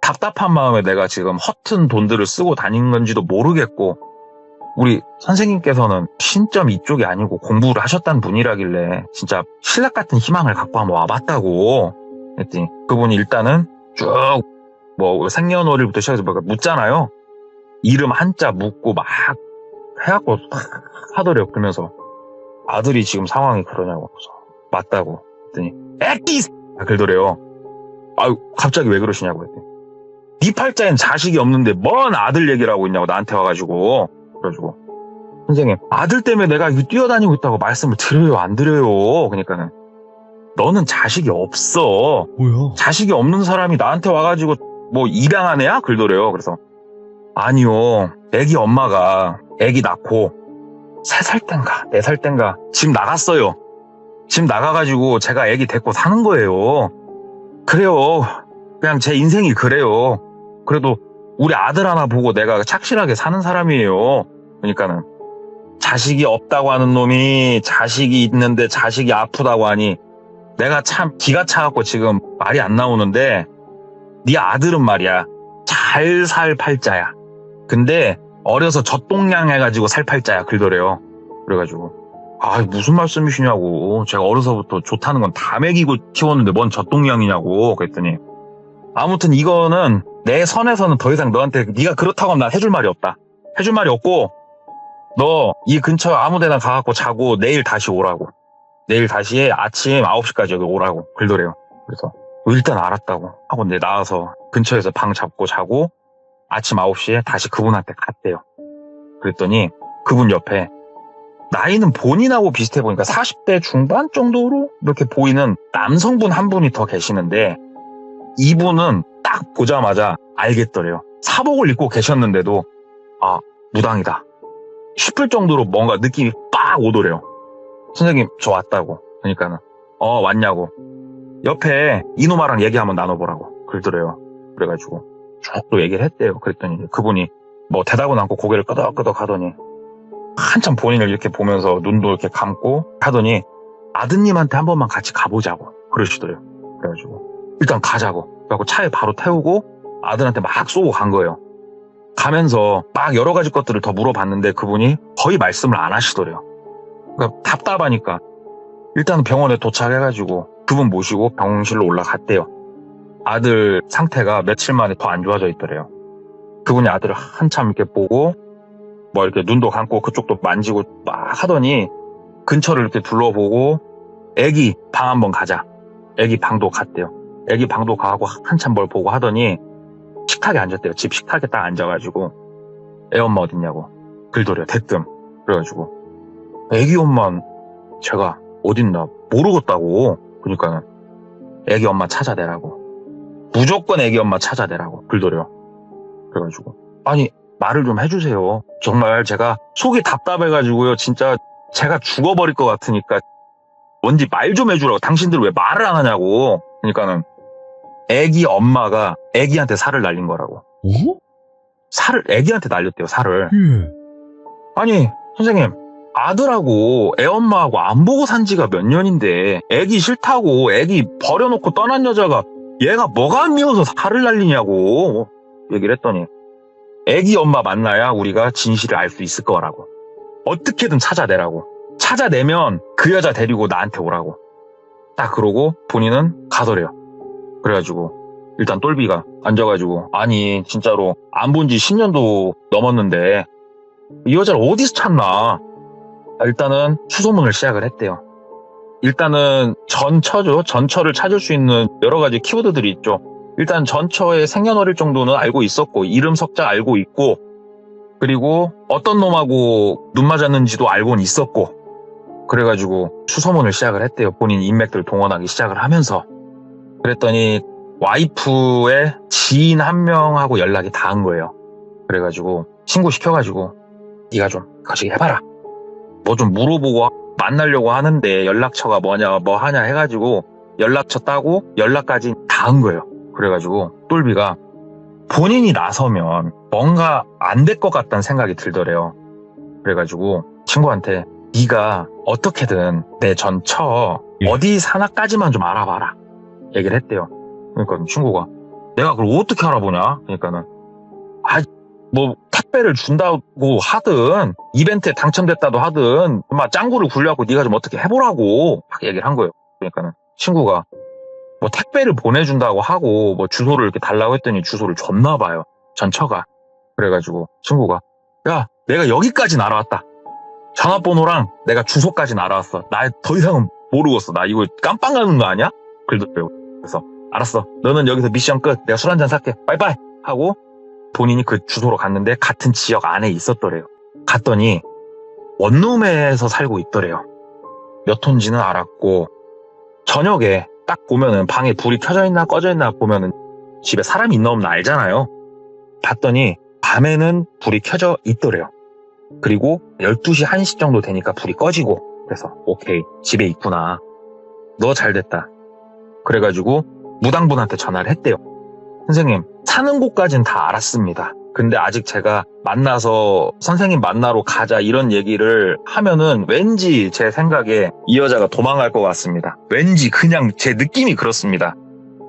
답답한 마음에 내가 지금 허튼 돈들을 쓰고 다닌 건지도 모르겠고 우리 선생님께서는 신점 이쪽이 아니고 공부를 하셨다는 분이라길래 진짜 신락 같은 희망을 갖고 한번 와봤다고 했더니 그분이 일단은 쭉 뭐 생년월일부터 시작해서 묻잖아요. 이름 한자 묻고 막 해갖고 하더래요. 그러면서 아들이 지금 상황이 그러냐고. 맞다고. 했더니 애끼 그러더래요. 아유 갑자기 왜 그러시냐고 했더니 네 팔자엔 자식이 없는데 뭔 아들 얘기를 하고 있냐고 나한테 와가지고. 그래가지고 선생님 아들 때문에 내가 이거 뛰어다니고 있다고 말씀을 드려요 안 드려요. 그러니까는 너는 자식이 없어. 뭐야? 자식이 없는 사람이 나한테 와가지고 뭐 입양한 애야? 그러더래요. 그래서 아니요 애기 엄마가 애기 낳고 3살 땐가 4살 땐가 집 나갔어요. 집 나가가지고 제가 애기 데리고 사는 거예요. 그래요. 그냥 제 인생이 그래요. 그래도 우리 아들 하나 보고 내가 착실하게 사는 사람이에요. 그러니까는 자식이 없다고 하는 놈이 자식이 있는데 자식이 아프다고 하니 내가 참 기가 차갖고 지금 말이 안 나오는데 네 아들은 말이야 잘 살 팔자야. 근데 어려서 젖동량 해가지고 살 팔자야 그러더래요. 그래가지고 아 무슨 말씀이시냐고. 제가 어려서부터 좋다는 건 다 먹이고 키웠는데 뭔 젖동량이냐고 그랬더니 아무튼 이거는 내 선에서는 더 이상 너한테 네가 그렇다고 하면 난 해줄 말이 없다. 해줄 말이 없고 너 이 근처 아무 데나 가갖고 자고 내일 다시 오라고. 내일 다시 아침 9시까지 여기 오라고 그러더래요. 그래서 일단 알았다고 하고 내 나와서 근처에서 방 잡고 자고 아침 9시에 다시 그분한테 갔대요. 그랬더니 그분 옆에 나이는 본인하고 비슷해 보니까 40대 중반 정도로 이렇게 보이는 남성분 한 분이 더 계시는데 이분은 딱 보자마자 알겠더래요. 사복을 입고 계셨는데도 아 무당이다 싶을 정도로 뭔가 느낌이 빡 오더래요. 선생님 저 왔다고. 그러니까는 왔냐고. 옆에 이놈아랑 얘기 한번 나눠보라고 그러더래요. 그래가지고 쭉 또 얘기를 했대요. 그랬더니 그분이 뭐 대답은 않고 고개를 끄덕끄덕 하더니 한참 본인을 이렇게 보면서 눈도 이렇게 감고 하더니 아드님한테 한 번만 같이 가보자고 그러시더래요. 그래가지고 일단 가자고. 그래갖고 차에 바로 태우고 아들한테 막 쏘고 간 거예요. 가면서 막 여러 가지 것들을 더 물어봤는데 그분이 거의 말씀을 안 하시더래요. 그러니까 답답하니까 일단 병원에 도착해가지고 그분 모시고 병실로 올라갔대요. 아들 상태가 며칠 만에 더 안 좋아져 있더래요. 그분이 아들을 한참 이렇게 보고 뭐 이렇게 눈도 감고 그쪽도 만지고 막 하더니 근처를 이렇게 둘러보고 애기 방 한번 가자. 애기 방도 갔대요. 애기 방도 가고 한참 뭘 보고 하더니 식탁에 앉았대요. 집 식탁에 딱 앉아가지고 애 엄마 어딨냐고 글더래요. 대뜸. 그래가지고 애기 엄마는 제가 어딨나 모르겠다고. 그러니까는 애기 엄마 찾아내라고. 무조건 애기 엄마 찾아내라고 글더래요. 그래가지고 아니 말을 좀 해주세요. 정말 제가 속이 답답해가지고요. 진짜 제가 죽어버릴 것 같으니까 뭔지 말 좀 해주라고. 당신들 왜 말을 안 하냐고. 그러니까는 애기 엄마가 애기한테 살을 날린 거라고. 살을 애기한테 날렸대요. 살을. 아니 선생님 아들하고 애엄마하고 안 보고 산 지가 몇 년인데 애기 싫다고 애기 버려놓고 떠난 여자가 얘가 뭐가 미워서 살을 날리냐고 얘기를 했더니 애기 엄마 만나야 우리가 진실을 알 수 있을 거라고. 어떻게든 찾아내라고. 찾아내면 그 여자 데리고 나한테 오라고. 딱 그러고 본인은 가더래요. 그래가지고 일단 똘비가 앉아가지고 아니 진짜로 안 본 지 10년도 넘었는데 이 여자를 어디서 찾나. 일단은 수소문을 시작을 했대요. 일단은 전처죠. 전처를 찾을 수 있는 여러 가지 키워드들이 있죠. 일단 전처의 생년월일 정도는 알고 있었고 이름 석자 알고 있고 그리고 어떤 놈하고 눈 맞았는지도 알고는 있었고 그래가지고 수소문을 시작을 했대요. 본인 인맥들 동원하기 시작을 하면서. 그랬더니 와이프의 지인 한 명하고 연락이 닿은 거예요. 그래가지고 신고시켜가지고 네가 좀 거시기 해봐라 뭐 좀 물어보고 만나려고 하는데 연락처가 뭐냐 뭐 하냐 해가지고 연락처 따고 연락까지 다 한 거예요. 그래가지고 똘비가 본인이 나서면 뭔가 안 될 것 같다는 생각이 들더래요. 그래가지고 친구한테 네가 어떻게든 내 전 처 어디 사나까지만 좀 알아봐라 얘기를 했대요. 그러니까 친구가 내가 그걸 어떻게 알아보냐? 그러니까는 뭐 택배를 준다고 하든 이벤트에 당첨됐다도 하든 막 짱구를 굴려갖고 네가 좀 어떻게 해보라고 막 얘기를 한 거예요. 그러니까는 친구가 뭐 택배를 보내준다고 하고 뭐 주소를 이렇게 달라고 했더니 주소를 줬나 봐요. 전처가. 그래가지고 친구가 야 내가 여기까지 알아왔다. 전화번호랑 내가 주소까지 알아왔어. 나 더 이상은 모르겠어. 나 이거 깜빵 가는 거 아니야? 그러더라고요. 그래서 알았어. 너는 여기서 미션 끝. 내가 술 한잔 살게. 빠이빠이 하고 본인이 그 주소로 갔는데 같은 지역 안에 있었더래요. 갔더니 원룸에서 살고 있더래요. 몇 호인지는 알았고 저녁에 딱 보면은 방에 불이 켜져 있나 꺼져 있나 보면은 집에 사람이 있나 없나 알잖아요. 봤더니 밤에는 불이 켜져 있더래요. 그리고 12시 1시 정도 되니까 불이 꺼지고 그래서 오케이 집에 있구나. 너 잘됐다. 그래가지고 무당분한테 전화를 했대요. 선생님 사는 곳까지는 다 알았습니다. 근데 아직 제가 만나서 선생님 만나러 가자 이런 얘기를 하면은 왠지 제 생각에 이 여자가 도망갈 것 같습니다. 왠지 그냥 제 느낌이 그렇습니다.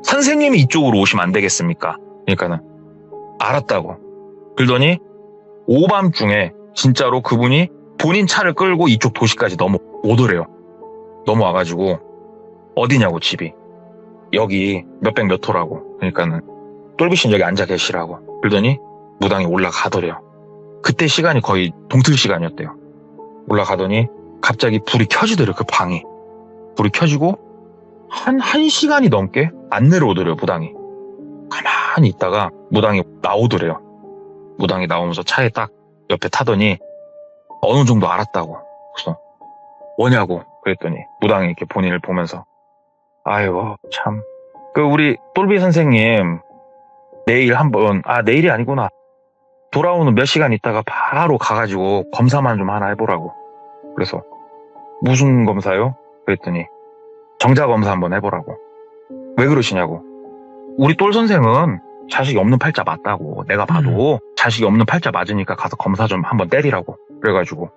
선생님이 이쪽으로 오시면 안 되겠습니까? 그러니까는 알았다고. 그러더니 오밤중에 진짜로 그분이 본인 차를 끌고 이쪽 도시까지 넘어오더래요. 넘어와가지고 어디냐고 집이. 여기 몇백 몇 호라고. 그러니까는 똘비씨는 여기 앉아 계시라고. 그러더니 무당이 올라가더래요. 그때 시간이 거의 동틀 시간이었대요. 올라가더니 갑자기 불이 켜지더래요. 그 방이. 불이 켜지고 한 1시간이 넘게 안 내려오더래요. 무당이. 가만히 있다가 무당이 나오더래요. 무당이 나오면서 차에 딱 옆에 타더니 어느 정도 알았다고. 그래서 뭐냐고 그랬더니 무당이 이렇게 본인을 보면서 아유 참 그 우리 똘비 선생님 내일 한번 내일이 아니구나 돌아오는 몇 시간 있다가 바로 가가지고 검사만 좀 하나 해보라고. 그래서 무슨 검사요? 그랬더니 정자검사 한번 해보라고. 왜 그러시냐고. 우리 똘 선생은 자식이 없는 팔자 맞다고. 내가 봐도 자식이 없는 팔자 맞으니까 가서 검사 좀 한번 때리라고. 그래가지고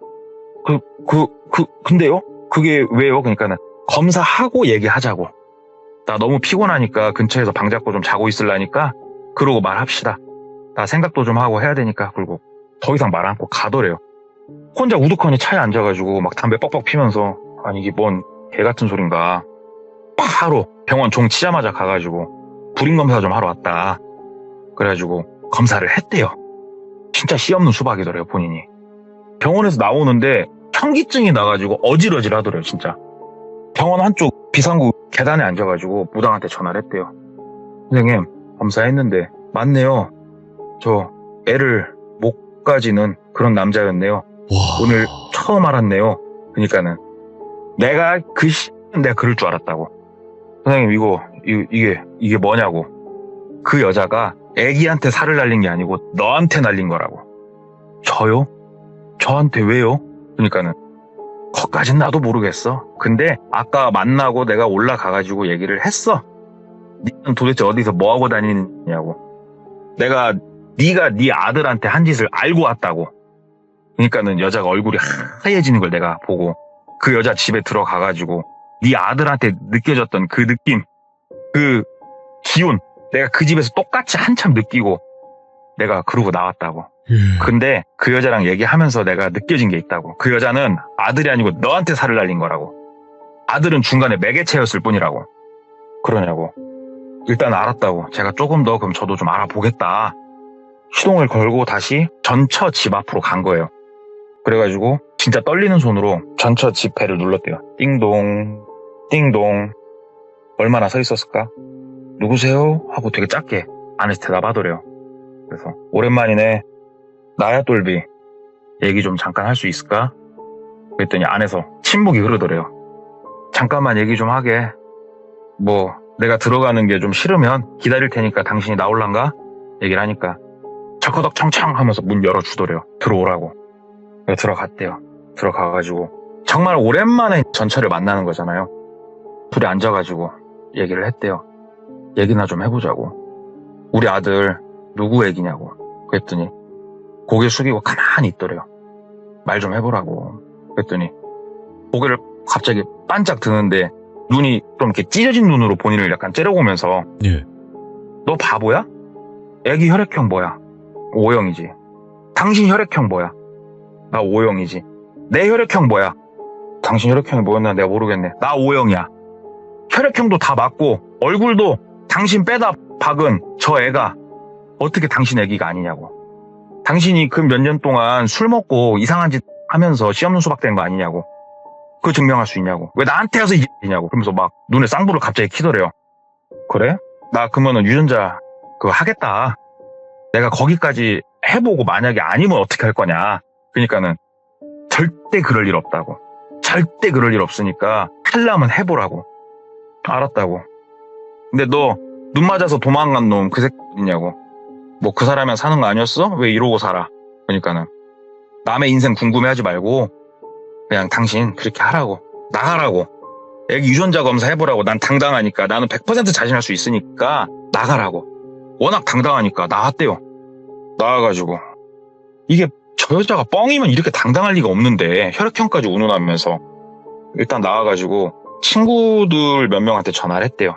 근데요? 그게 왜요? 그러니까는 검사하고 얘기하자고. 나 너무 피곤하니까 근처에서 방 잡고 좀 자고 있으려니까 그러고 말합시다. 나 생각도 좀 하고 해야 되니까. 그리고 더 이상 말 않고 가더래요. 혼자 우두커니 차에 앉아가지고 막 담배 뻑뻑 피면서 아니 이게 뭔 개같은 소린가. 바로 병원 종 치자마자 가가지고 불임검사 좀 하러 왔다. 그래가지고 검사를 했대요. 진짜 씨 없는 수박이더래요 본인이. 병원에서 나오는데 현기증이 나가지고 어질어질 하더래요 진짜. 병원 한쪽 비상구 계단에 앉아가지고 무당한테 전화를 했대요. 선생님 검사했는데 맞네요. 저 애를 못 가지는 그런 남자였네요. 와. 오늘 처음 알았네요. 그러니까는 내가 내가 그럴 줄 알았다고. 선생님 이게 뭐냐고. 그 여자가 애기한테 살을 날린 게 아니고 너한테 날린 거라고. 저요? 저한테 왜요? 그러니까는 거기까진 나도 모르겠어. 근데 아까 만나고 내가 올라가가지고 얘기를 했어. 니는 도대체 어디서 뭐하고 다니느냐고. 내가 네가 네 아들한테 한 짓을 알고 왔다고. 그러니까는 여자가 얼굴이 하얘지는 걸 내가 보고 그 여자 집에 들어가가지고 네 아들한테 느껴졌던 그 느낌, 그 기운 내가 그 집에서 똑같이 한참 느끼고 내가 그러고 나왔다고. 근데 그 여자랑 얘기하면서 내가 느껴진 게 있다고. 그 여자는 아들이 아니고 너한테 살을 날린 거라고. 아들은 중간에 매개체였을 뿐이라고. 그러냐고. 일단 알았다고. 제가 조금 더 그럼 저도 좀 알아보겠다. 시동을 걸고 다시 전처 집 앞으로 간 거예요. 그래가지고 진짜 떨리는 손으로 전처 집 배를 눌렀대요. 띵동 띵동. 얼마나 서 있었을까? 누구세요? 하고 되게 작게 안에서 대답하더래요. 그래서 오랜만이네. 나야 똘비. 얘기 좀 잠깐 할 수 있을까? 그랬더니 안에서 침묵이 흐르더래요. 잠깐만 얘기 좀 하게. 뭐 내가 들어가는 게 좀 싫으면 기다릴 테니까 당신이 나올란가? 얘기를 하니까 철커덕 청청 하면서 문 열어주더래요. 들어오라고. 그래서 들어갔대요. 들어가가지고 정말 오랜만에 전철을 만나는 거잖아요. 둘이 앉아가지고 얘기를 했대요. 얘기나 좀 해보자고. 우리 아들 누구 애기냐고. 그랬더니 고개 숙이고 가만히 있더래요. 말 좀 해보라고. 그랬더니 고개를 갑자기 반짝 드는데 눈이 좀 이렇게 찢어진 눈으로 본인을 약간 째려보면서 예. 너 바보야? 애기 혈액형 뭐야? O형이지. 당신 혈액형 뭐야? 나 O형이지. 내 혈액형 뭐야? 당신 혈액형이 뭐였나 내가 모르겠네. 나 O형이야. 혈액형도 다 맞고 얼굴도 당신 빼다 박은 저 애가 어떻게 당신 애기가 아니냐고. 당신이 그 몇 년 동안 술 먹고 이상한 짓 하면서 씨 없는 수박 된 거 아니냐고. 그거 증명할 수 있냐고. 왜 나한테 와서 이냐고. 그러면서 막 눈에 쌍불을 갑자기 키더래요. 그래? 나 그러면은 유전자 그거 하겠다. 내가 거기까지 해보고 만약에 아니면 어떻게 할 거냐. 그러니까는 절대 그럴 일 없다고. 절대 그럴 일 없으니까 하려면 해보라고. 알았다고. 근데 너 눈 맞아서 도망간 놈 그 새끼 있냐고. 뭐 그 사람이랑 사는 거 아니었어? 왜 이러고 살아? 그러니까는 남의 인생 궁금해하지 말고 그냥 당신 그렇게 하라고. 나가라고. 애기 유전자 검사 해보라고. 난 당당하니까. 나는 100% 자신할 수 있으니까 나가라고. 워낙 당당하니까 나왔대요. 나와가지고 이게 저 여자가 뻥이면 이렇게 당당할 리가 없는데 혈액형까지 운운하면서 일단 나와가지고 친구들 몇 명한테 전화를 했대요.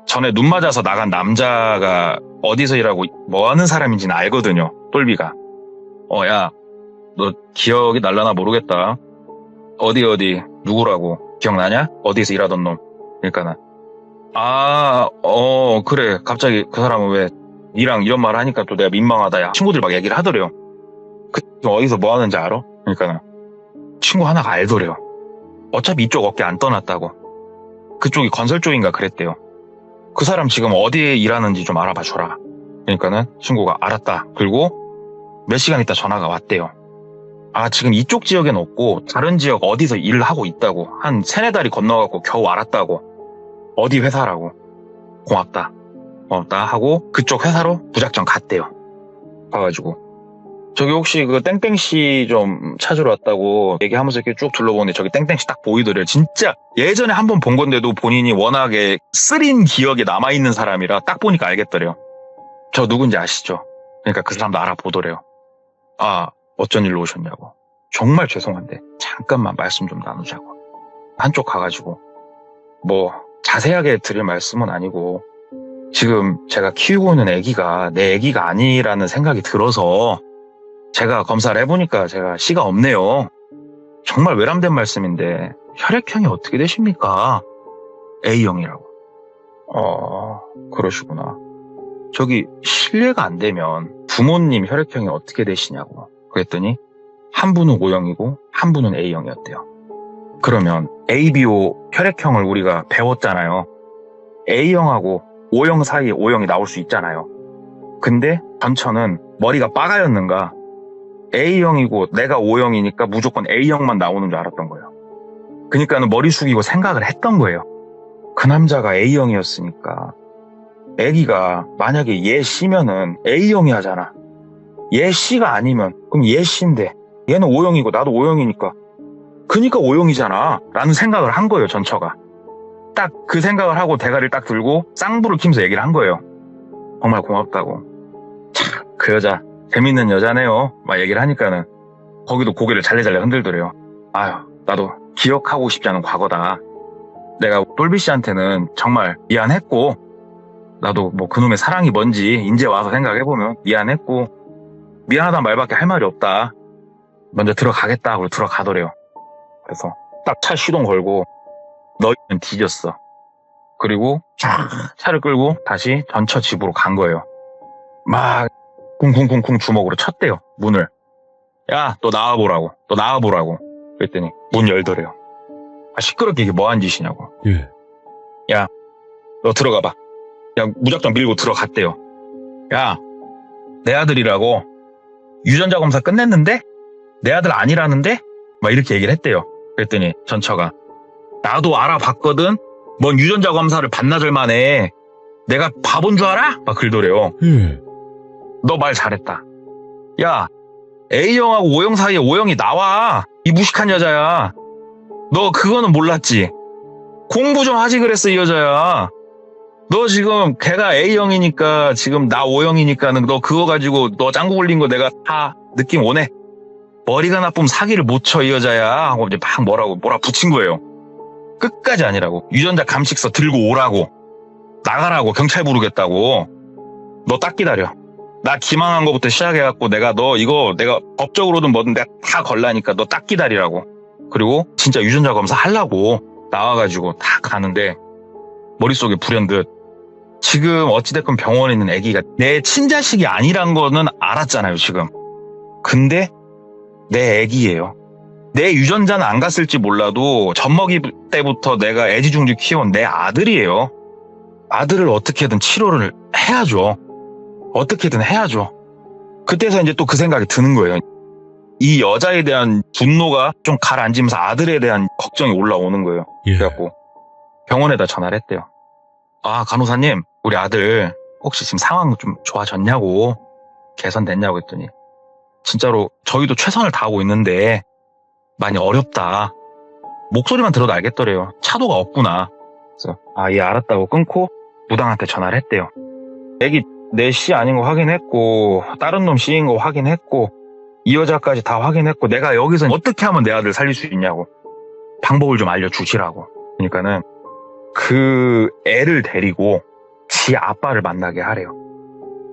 전에 눈 맞아서 나간 남자가 어디서 일하고 뭐 하는 사람인지는 알거든요. 똘비가. 야, 너 기억이 날라나 모르겠다. 어디 누구라고 기억나냐? 어디서 일하던 놈. 그러니까는 그래. 갑자기 그 사람은 왜 니랑 이런 말 하니까 또 내가 민망하다. 야, 친구들 막 얘기를 하더래요. 그 어디서 뭐 하는지 알아? 그러니까는 친구 하나가 알더래요. 어차피 이쪽 업계 안 떠났다고. 그쪽이 건설 쪽인가 그랬대요. 그 사람 지금 어디에 일하는지 좀 알아봐 주라. 그러니까는 친구가 알았다. 그리고 몇 시간 있다 전화가 왔대요. 지금 이쪽 지역엔 없고 다른 지역 어디서 일을 하고 있다고. 한 3-4달이 건너가고 겨우 알았다고. 어디 회사라고. 고맙다 하고 그쪽 회사로 무작정 갔대요. 가가지고 저기 혹시 그 땡땡씨 좀 찾으러 왔다고 얘기하면서 이렇게 쭉 둘러보는데 저기 땡땡씨 딱 보이더래요. 진짜 예전에 한번 본 건데도 본인이 워낙에 쓰린 기억에 남아있는 사람이라 딱 보니까 알겠더래요. 저 누군지 아시죠? 그러니까 그 사람도 알아보더래요. 어쩐 일로 오셨냐고. 정말 죄송한데 잠깐만 말씀 좀 나누자고. 한쪽 가가지고 뭐 자세하게 드릴 말씀은 아니고 지금 제가 키우고 있는 아기가 내 아기가 아니라는 생각이 들어서 제가 검사를 해보니까 제가 씨가 없네요. 정말 외람된 말씀인데 혈액형이 어떻게 되십니까? A형이라고. 그러시구나. 저기 실례가 안 되면 부모님 혈액형이 어떻게 되시냐고. 그랬더니 한 분은 O형이고 한 분은 A형이었대요. 그러면 ABO 혈액형을 우리가 배웠잖아요. A형하고 O형 사이에 O형이 나올 수 있잖아요. 근데 전처는 머리가 빠가였는가 A형이고 내가 O형이니까 무조건 A형만 나오는 줄 알았던 거예요. 그러니까는 머리 숙이고 생각을 했던 거예요. 그 남자가 A형이었으니까 애기가 만약에 얘 C면은 A형이 하잖아. 얘 C가 아니면 그럼 얘 C인데 얘는 O형이고 나도 O형이니까 그니까 O형이잖아 라는 생각을 한 거예요. 전처가 딱 그 생각을 하고 대가리를 딱 들고 쌍불을 키면서 얘기를 한 거예요. 정말 고맙다고. 참 그 여자 재밌는 여자네요 막 얘기를 하니까는 거기도 고개를 잘래잘래 흔들더래요. 나도 기억하고 싶지 않은 과거다. 내가 똘비 씨한테는 정말 미안했고 나도 뭐 그놈의 사랑이 뭔지 이제 와서 생각해보면 미안했고 미안하다는 말밖에 할 말이 없다. 먼저 들어가겠다 하고 들어가더래요. 그래서 딱 차 시동 걸고 너희는 뒤졌어. 그리고 차를 끌고 다시 전처 집으로 간 거예요. 막 쿵쿵쿵쿵 주먹으로 쳤대요. 문을. 야, 너 나와보라고. 그랬더니 문 열더래요. 시끄럽게 이게 뭐한 짓이냐고. 예. 야, 너 들어가봐. 야, 무작정 밀고 들어갔대요. 야, 내 아들이라고. 유전자 검사 끝냈는데? 내 아들 아니라는데? 막 이렇게 얘기를 했대요. 그랬더니 전처가 나도 알아봤거든. 뭔 유전자 검사를 반나절 만에 내가 바본 줄 알아? 막 그러더래요. 너 말 잘했다. 야, A형하고 O형 사이에 O형이 나와. 이 무식한 여자야. 너 그거는 몰랐지? 공부 좀 하지 그랬어, 이 여자야. 너 지금 걔가 A형이니까 지금 나 O형이니까는 너 그거 가지고 너 짱구 굴린 거 내가 다 느낌 오네. 머리가 나쁘면 사기를 못 쳐, 이 여자야. 하고 이제 막 뭐라 붙인 거예요. 끝까지 아니라고. 유전자 감식서 들고 오라고. 나가라고. 경찰 부르겠다고. 너 딱 기다려. 나 기망한 거부터 시작해갖고 내가 법적으로든 뭐든 내가 다 걸라니까 너 딱 기다리라고. 그리고 진짜 유전자 검사 하려고 나와가지고 다 가는데 머릿속에 불현듯 지금 어찌됐건 병원에 있는 아기가 내 친자식이 아니란 거는 알았잖아요, 지금. 근데 내 아기예요. 내 유전자는 안 갔을지 몰라도 젖먹이 때부터 내가 애지중지 키워온 내 아들이에요. 아들을 어떻게든 치료를 해야죠. 어떻게든 해야죠. 그때서 이제 또 그 생각이 드는 거예요. 이 여자에 대한 분노가 좀 가라앉으면서 아들에 대한 걱정이 올라오는 거예요. 그래갖고 병원에다 전화를 했대요. 아, 간호사님, 우리 아들 혹시 지금 상황 좀 좋아졌냐고, 개선됐냐고 했더니 진짜로 저희도 최선을 다하고 있는데 많이 어렵다. 목소리만 들어도 알겠더래요. 차도가 없구나. 그래서 예, 알았다고 끊고 무당한테 전화를 했대요. 애기 내 씨 아닌 거 확인했고 다른 놈 씨인 거 확인했고 이 여자까지 다 확인했고 내가 여기서 어떻게 하면 내 아들 살릴 수 있냐고 방법을 좀 알려주시라고. 그러니까는 그 애를 데리고 지 아빠를 만나게 하래요.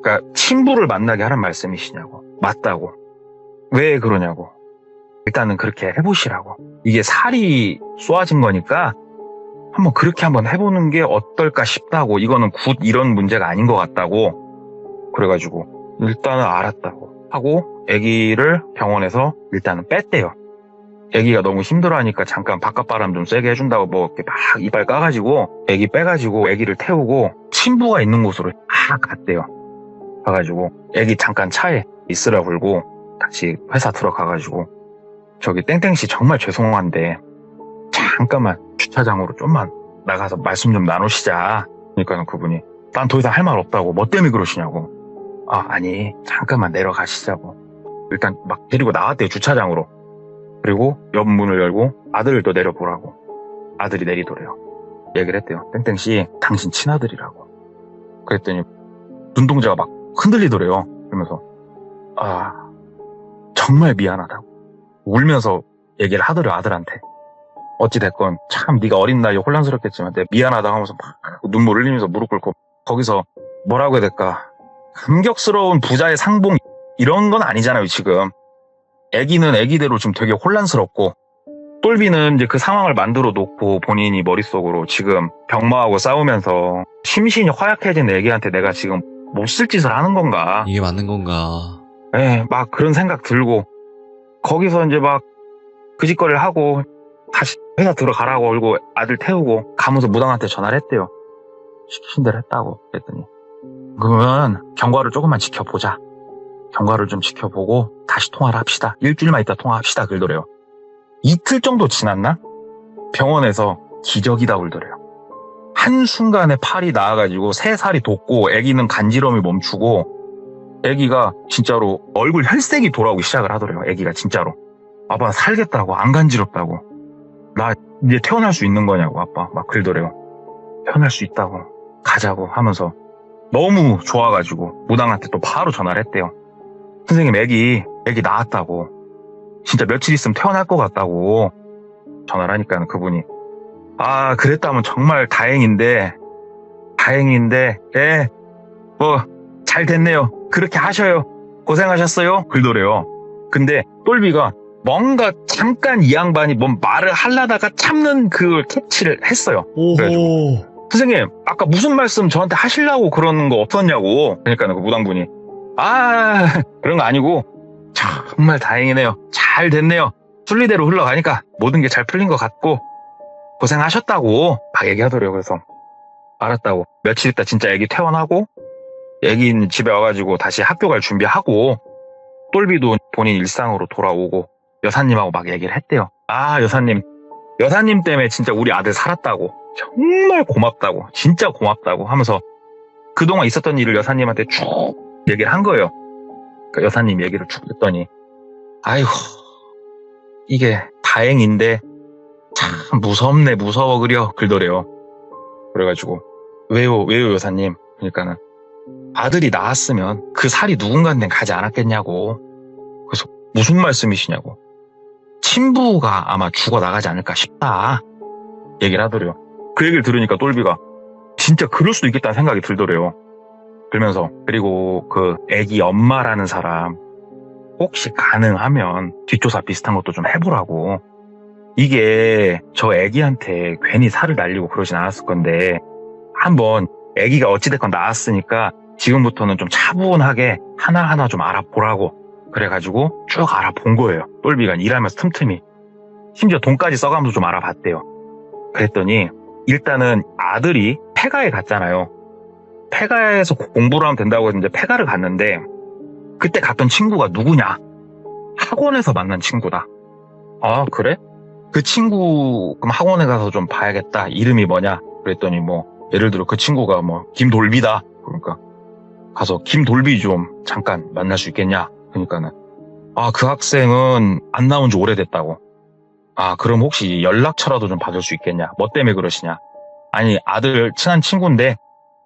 그러니까 친부를 만나게 하란 말씀이시냐고. 맞다고. 왜 그러냐고. 일단은 그렇게 해보시라고. 이게 살이 쏘아진 거니까 한번 그렇게 한번 해보는 게 어떨까 싶다고. 이거는 굿 이런 문제가 아닌 것 같다고. 그래가지고 일단은 알았다고 하고 아기를 병원에서 일단은 뺐대요. 아기가 너무 힘들어하니까 잠깐 바깥바람 좀 세게 해준다고 뭐 이렇게 막 이빨 까가지고 아기 빼가지고 아기를 태우고 친부가 있는 곳으로 막 갔대요. 가가지고 아기 잠깐 차에 있으라 불고 다시 회사 들어가가지고 저기 땡땡씨 정말 죄송한데 잠깐만 주차장으로 좀만 나가서 말씀 좀 나누시자. 그러니까는 그분이 난 더 이상 할 말 없다고. 뭐 때문에 그러시냐고. 아니 잠깐만 내려가시자고. 일단 막 데리고 나왔대요, 주차장으로. 그리고 옆 문을 열고 아들을 또 내려보라고. 아들이 내리더래요. 얘기를 했대요. 땡땡씨 당신 친아들이라고. 그랬더니 눈동자가 막 흔들리더래요. 그러면서 정말 미안하다고 울면서 얘기를 하더래요, 아들한테. 어찌됐건 참 네가 어린 나이에 혼란스럽겠지만 내가 미안하다고 하면서 막 눈물 흘리면서 무릎 꿇고 거기서 뭐라고 해야 될까, 감격스러운 부자의 상봉 이런 건 아니잖아요. 지금 애기는 애기대로 지금 되게 혼란스럽고 똘비는 이제 그 상황을 만들어 놓고 본인이 머릿속으로 지금 병마하고 싸우면서 심신이 허약해진 애기한테 내가 지금 못 쓸 짓을 하는 건가, 이게 맞는 건가. 막 그런 생각 들고 거기서 이제 막 그 짓거리를 하고 다시 회사 들어가라고 울고 아들 태우고 가면서 무당한테 전화를 했대요. 시키신 대로 했다고. 그랬더니 그러면 경과를 조금만 지켜보자. 경과를 좀 지켜보고 다시 통화를 합시다. 일주일만 있다 통화합시다. 그러더래요. 이틀 정도 지났나? 병원에서 기적이다 울더래요. 한순간에 팔이 나아가지고 3살이 돋고 아기는 간지럼이 멈추고 아기가 진짜로 얼굴 혈색이 돌아오기 시작을 하더래요. 아기가 진짜로. 아빠 살겠다고, 안 간지럽다고. 나 이제 태어날 수 있는 거냐고 아빠 막 그러더래요. 태어날 수 있다고 가자고 하면서 너무 좋아가지고 무당한테 또 바로 전화를 했대요. 선생님 애기 낳았다고. 진짜 며칠 있으면 태어날 것 같다고 전화를 하니까 그분이 그랬다면 정말 다행인데 뭐 잘 됐네요. 그렇게 하셔요. 고생하셨어요. 그러더래요. 근데 똘비가 뭔가 잠깐 이 양반이 뭔 말을 하려다가 참는 그 캐치를 했어요. 그래가지고 선생님 아까 무슨 말씀 저한테 하시려고 그러는 거 없었냐고. 그러니까 그 무당분이 그런 거 아니고 정말 다행이네요. 잘 됐네요. 순리대로 흘러가니까 모든 게 잘 풀린 것 같고 고생하셨다고 막 얘기하더래요. 그래서 알았다고. 며칠 있다 진짜 애기 퇴원하고 애기는 집에 와가지고 다시 학교 갈 준비하고 똘비도 본인 일상으로 돌아오고 여사님하고 막 얘기를 했대요. 여사님 때문에 진짜 우리 아들 살았다고. 정말 고맙다고. 진짜 고맙다고 하면서 그동안 있었던 일을 여사님한테 쭉 얘기를 한 거예요. 그러니까 여사님 얘기를 쭉 했더니 아이고 이게 다행인데 참 무섭네 무서워 그려 글더래요. 그래가지고 왜요 여사님? 그러니까는 아들이 낳았으면 그 살이 누군가한테 가지 않았겠냐고. 그래서 무슨 말씀이시냐고. 친부가 아마 죽어나가지 않을까 싶다 얘기를 하더래요. 그 얘기를 들으니까 똘비가 진짜 그럴 수도 있겠다는 생각이 들더래요. 그러면서 그리고 그 애기 엄마라는 사람 혹시 가능하면 뒷조사 비슷한 것도 좀 해보라고. 이게 저 애기한테 괜히 살을 날리고 그러진 않았을 건데 한번 애기가 어찌됐건 나았으니까 지금부터는 좀 차분하게 하나하나 좀 알아보라고. 그래가지고 쭉 알아본 거예요. 똘비가 일하면서 틈틈이. 심지어 돈까지 써가면서 좀 알아봤대요. 그랬더니 일단은 아들이 폐가에 갔잖아요. 폐가에서 공부를 하면 된다고 해서 이제 폐가를 갔는데 그때 갔던 친구가 누구냐? 학원에서 만난 친구다. 아 그래? 그 친구 그럼 학원에 가서 좀 봐야겠다. 이름이 뭐냐? 그랬더니 뭐 예를 들어 그 친구가 뭐 김돌비다. 그러니까 가서 김돌비 좀 잠깐 만날 수 있겠냐? 그러니까는 아 그 학생은 안 나온 지 오래됐다고. 아 그럼 혹시 연락처라도 좀 받을 수 있겠냐? 뭐 때문에 그러시냐? 아니 아들 친한 친구인데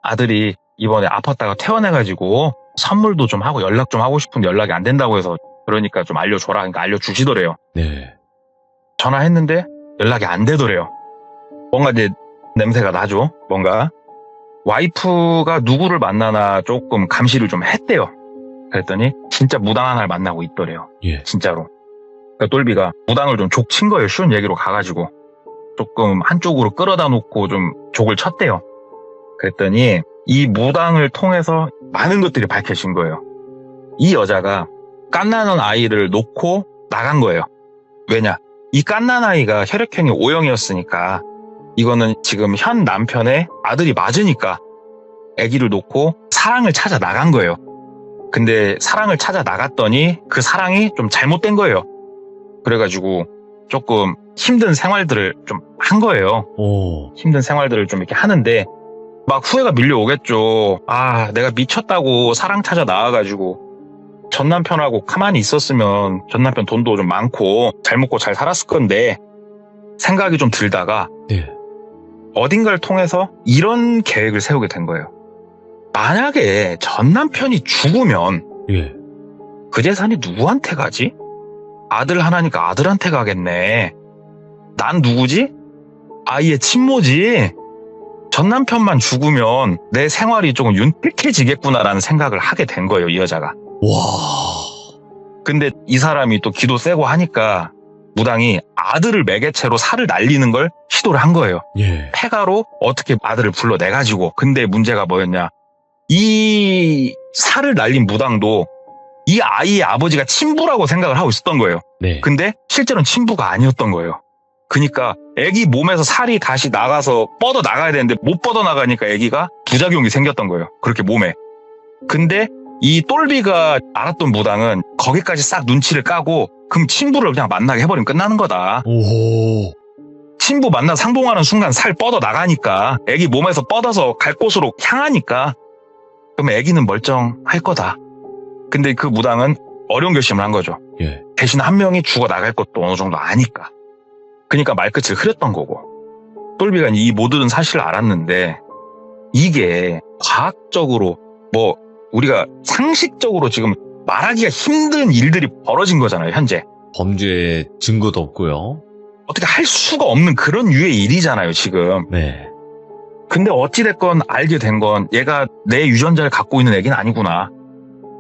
아들이 이번에 아팠다가 퇴원해가지고 선물도 좀 하고 연락 좀 하고 싶은데 연락이 안 된다고 해서 그러니까 좀 알려줘라. 그러니까 알려주시더래요. 네. 전화했는데 연락이 안 되더래요. 뭔가 이제 냄새가 나죠. 뭔가 와이프가 누구를 만나나 조금 감시를 좀 했대요. 그랬더니 진짜 무당한 날 만나고 있더래요. 예. 진짜로. 그러니까 똘비가 무당을 좀 족친 거예요. 쉬운 얘기로 가가지고 조금 한쪽으로 끌어다 놓고 좀 족을 쳤대요. 그랬더니 이 무당을 통해서 많은 것들이 밝혀진 거예요. 이 여자가 갓나는 아이를 놓고 나간 거예요. 왜냐? 이 갓난 아이가 혈액형이 O형이었으니까 이거는 지금 현 남편의 아들이 맞으니까 아기를 놓고 사랑을 찾아 나간 거예요. 근데 사랑을 찾아 나갔더니 그 사랑이 좀 잘못된 거예요. 그래가지고 조금 힘든 생활들을 좀 한 거예요. 오. 힘든 생활들을 좀 이렇게 하는데 막 후회가 밀려오겠죠. 아, 내가 미쳤다고 사랑 찾아 나와가지고 전 남편하고 가만히 있었으면 전 남편 돈도 좀 많고 잘 먹고 잘 살았을 건데 생각이 좀 들다가 네. 어딘가를 통해서 이런 계획을 세우게 된 거예요. 만약에 전 남편이 죽으면 예. 그 재산이 누구한테 가지? 아들 하나니까 아들한테 가겠네. 난 누구지? 아이의 친모지. 전 남편만 죽으면 내 생활이 조금 윤택해지겠구나라는 생각을 하게 된 거예요, 이 여자가. 와. 근데 이 사람이 또 기도 세고 하니까 무당이 아들을 매개체로 살을 날리는 걸 시도를 한 거예요. 예. 폐가로 어떻게 아들을 불러내가지고. 근데 문제가 뭐였냐. 이 살을 날린 무당도 이 아이의 아버지가 친부라고 생각을 하고 있었던 거예요. 네. 근데 실제로는 친부가 아니었던 거예요. 그러니까 아기 몸에서 살이 다시 나가서 뻗어 나가야 되는데 못 뻗어 나가니까 아기가 부작용이 생겼던 거예요. 그렇게 몸에. 근데 이 똘비가 알았던 무당은 거기까지 싹 눈치를 까고 그럼 친부를 그냥 만나게 해버리면 끝나는 거다. 오. 친부 만나 상봉하는 순간 살 뻗어 나가니까 아기 몸에서 뻗어서 갈 곳으로 향하니까 그러면 아기는 멀쩡할 거다. 근데 그 무당은 어려운 결심을 한 거죠. 예. 대신 한 명이 죽어 나갈 것도 어느 정도 아니까. 그러니까 말끝을 흐렸던 거고. 똘비가 이 모든 사실을 알았는데 이게 과학적으로 뭐 우리가 상식적으로 지금 말하기가 힘든 일들이 벌어진 거잖아요, 현재. 범죄의 증거도 없고요. 어떻게 할 수가 없는 그런 유의 일이잖아요, 지금. 네. 근데 어찌됐건 알게 된 건 얘가 내 유전자를 갖고 있는 애기는 아니구나.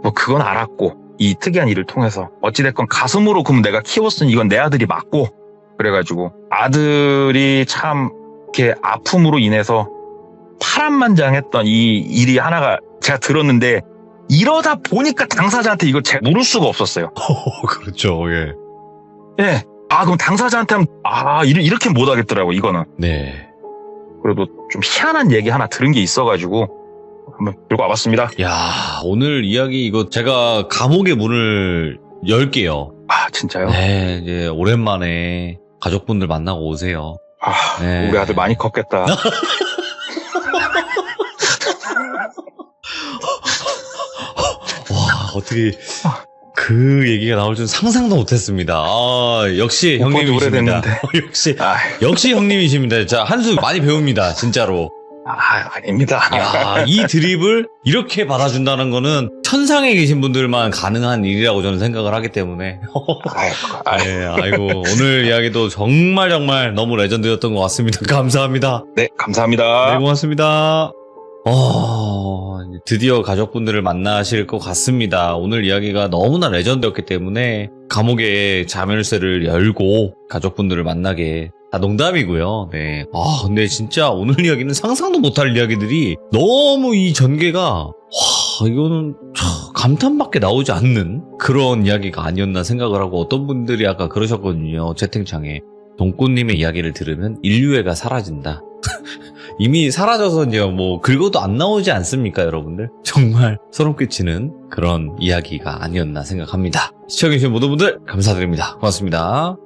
뭐 그건 알았고 이 특이한 일을 통해서 어찌됐건 가슴으로 그럼 내가 키웠으니 이건 내 아들이 맞고 그래가지고 아들이 참 이렇게 아픔으로 인해서 파란만장했던 이 일이 하나가 제가 들었는데 이러다 보니까 당사자한테 이걸 제가 물을 수가 없었어요. 그렇죠. 예. 예. 아 그럼 당사자한테 하면 이렇게 못 하겠더라고 이거는. 네. 그래도 좀 희한한 얘기 하나 들은 게 있어가지고 한번 들고 와봤습니다. 야, 오늘 이야기 이거 제가 감옥의 문을 열게요. 아 진짜요? 네, 이제 오랜만에 가족분들 만나고 오세요. 아 네. 우리 아들 많이 컸겠다. 와, 어떻게 그 얘기가 나올 줄 상상도 못했습니다. 역시 못 본지 형님이십니다. 오래됐는데. 역시 형님이십니다. 자, 한 수 많이 배웁니다. 진짜로. 아닙니다. 야, 이 드립을 이렇게 받아준다는 거는 천상에 계신 분들만 가능한 일이라고 저는 생각을 하기 때문에. 네, 아이고, 오늘 이야기도 정말 너무 레전드였던 것 같습니다. 감사합니다. 네, 감사합니다. 네, 고맙습니다. 드디어 가족분들을 만나실 것 같습니다. 오늘 이야기가 너무나 레전드였기 때문에 감옥에 자멸쇠를 열고 가족분들을 만나게. 농담이고요. 네. 근데 진짜 오늘 이야기는 상상도 못할 이야기들이 너무 이 전개가 이거는 감탄밖에 나오지 않는 그런 이야기가 아니었나 생각을 하고, 어떤 분들이 아까 그러셨거든요. 채팅창에. 동꽃님의 이야기를 들으면 인류애가 사라진다. 이미 사라져서 이제 뭐 긁어도 안 나오지 않습니까, 여러분들? 정말 소름 끼치는 그런 이야기가 아니었나 생각합니다. 시청해주신 모든 분들 감사드립니다. 고맙습니다.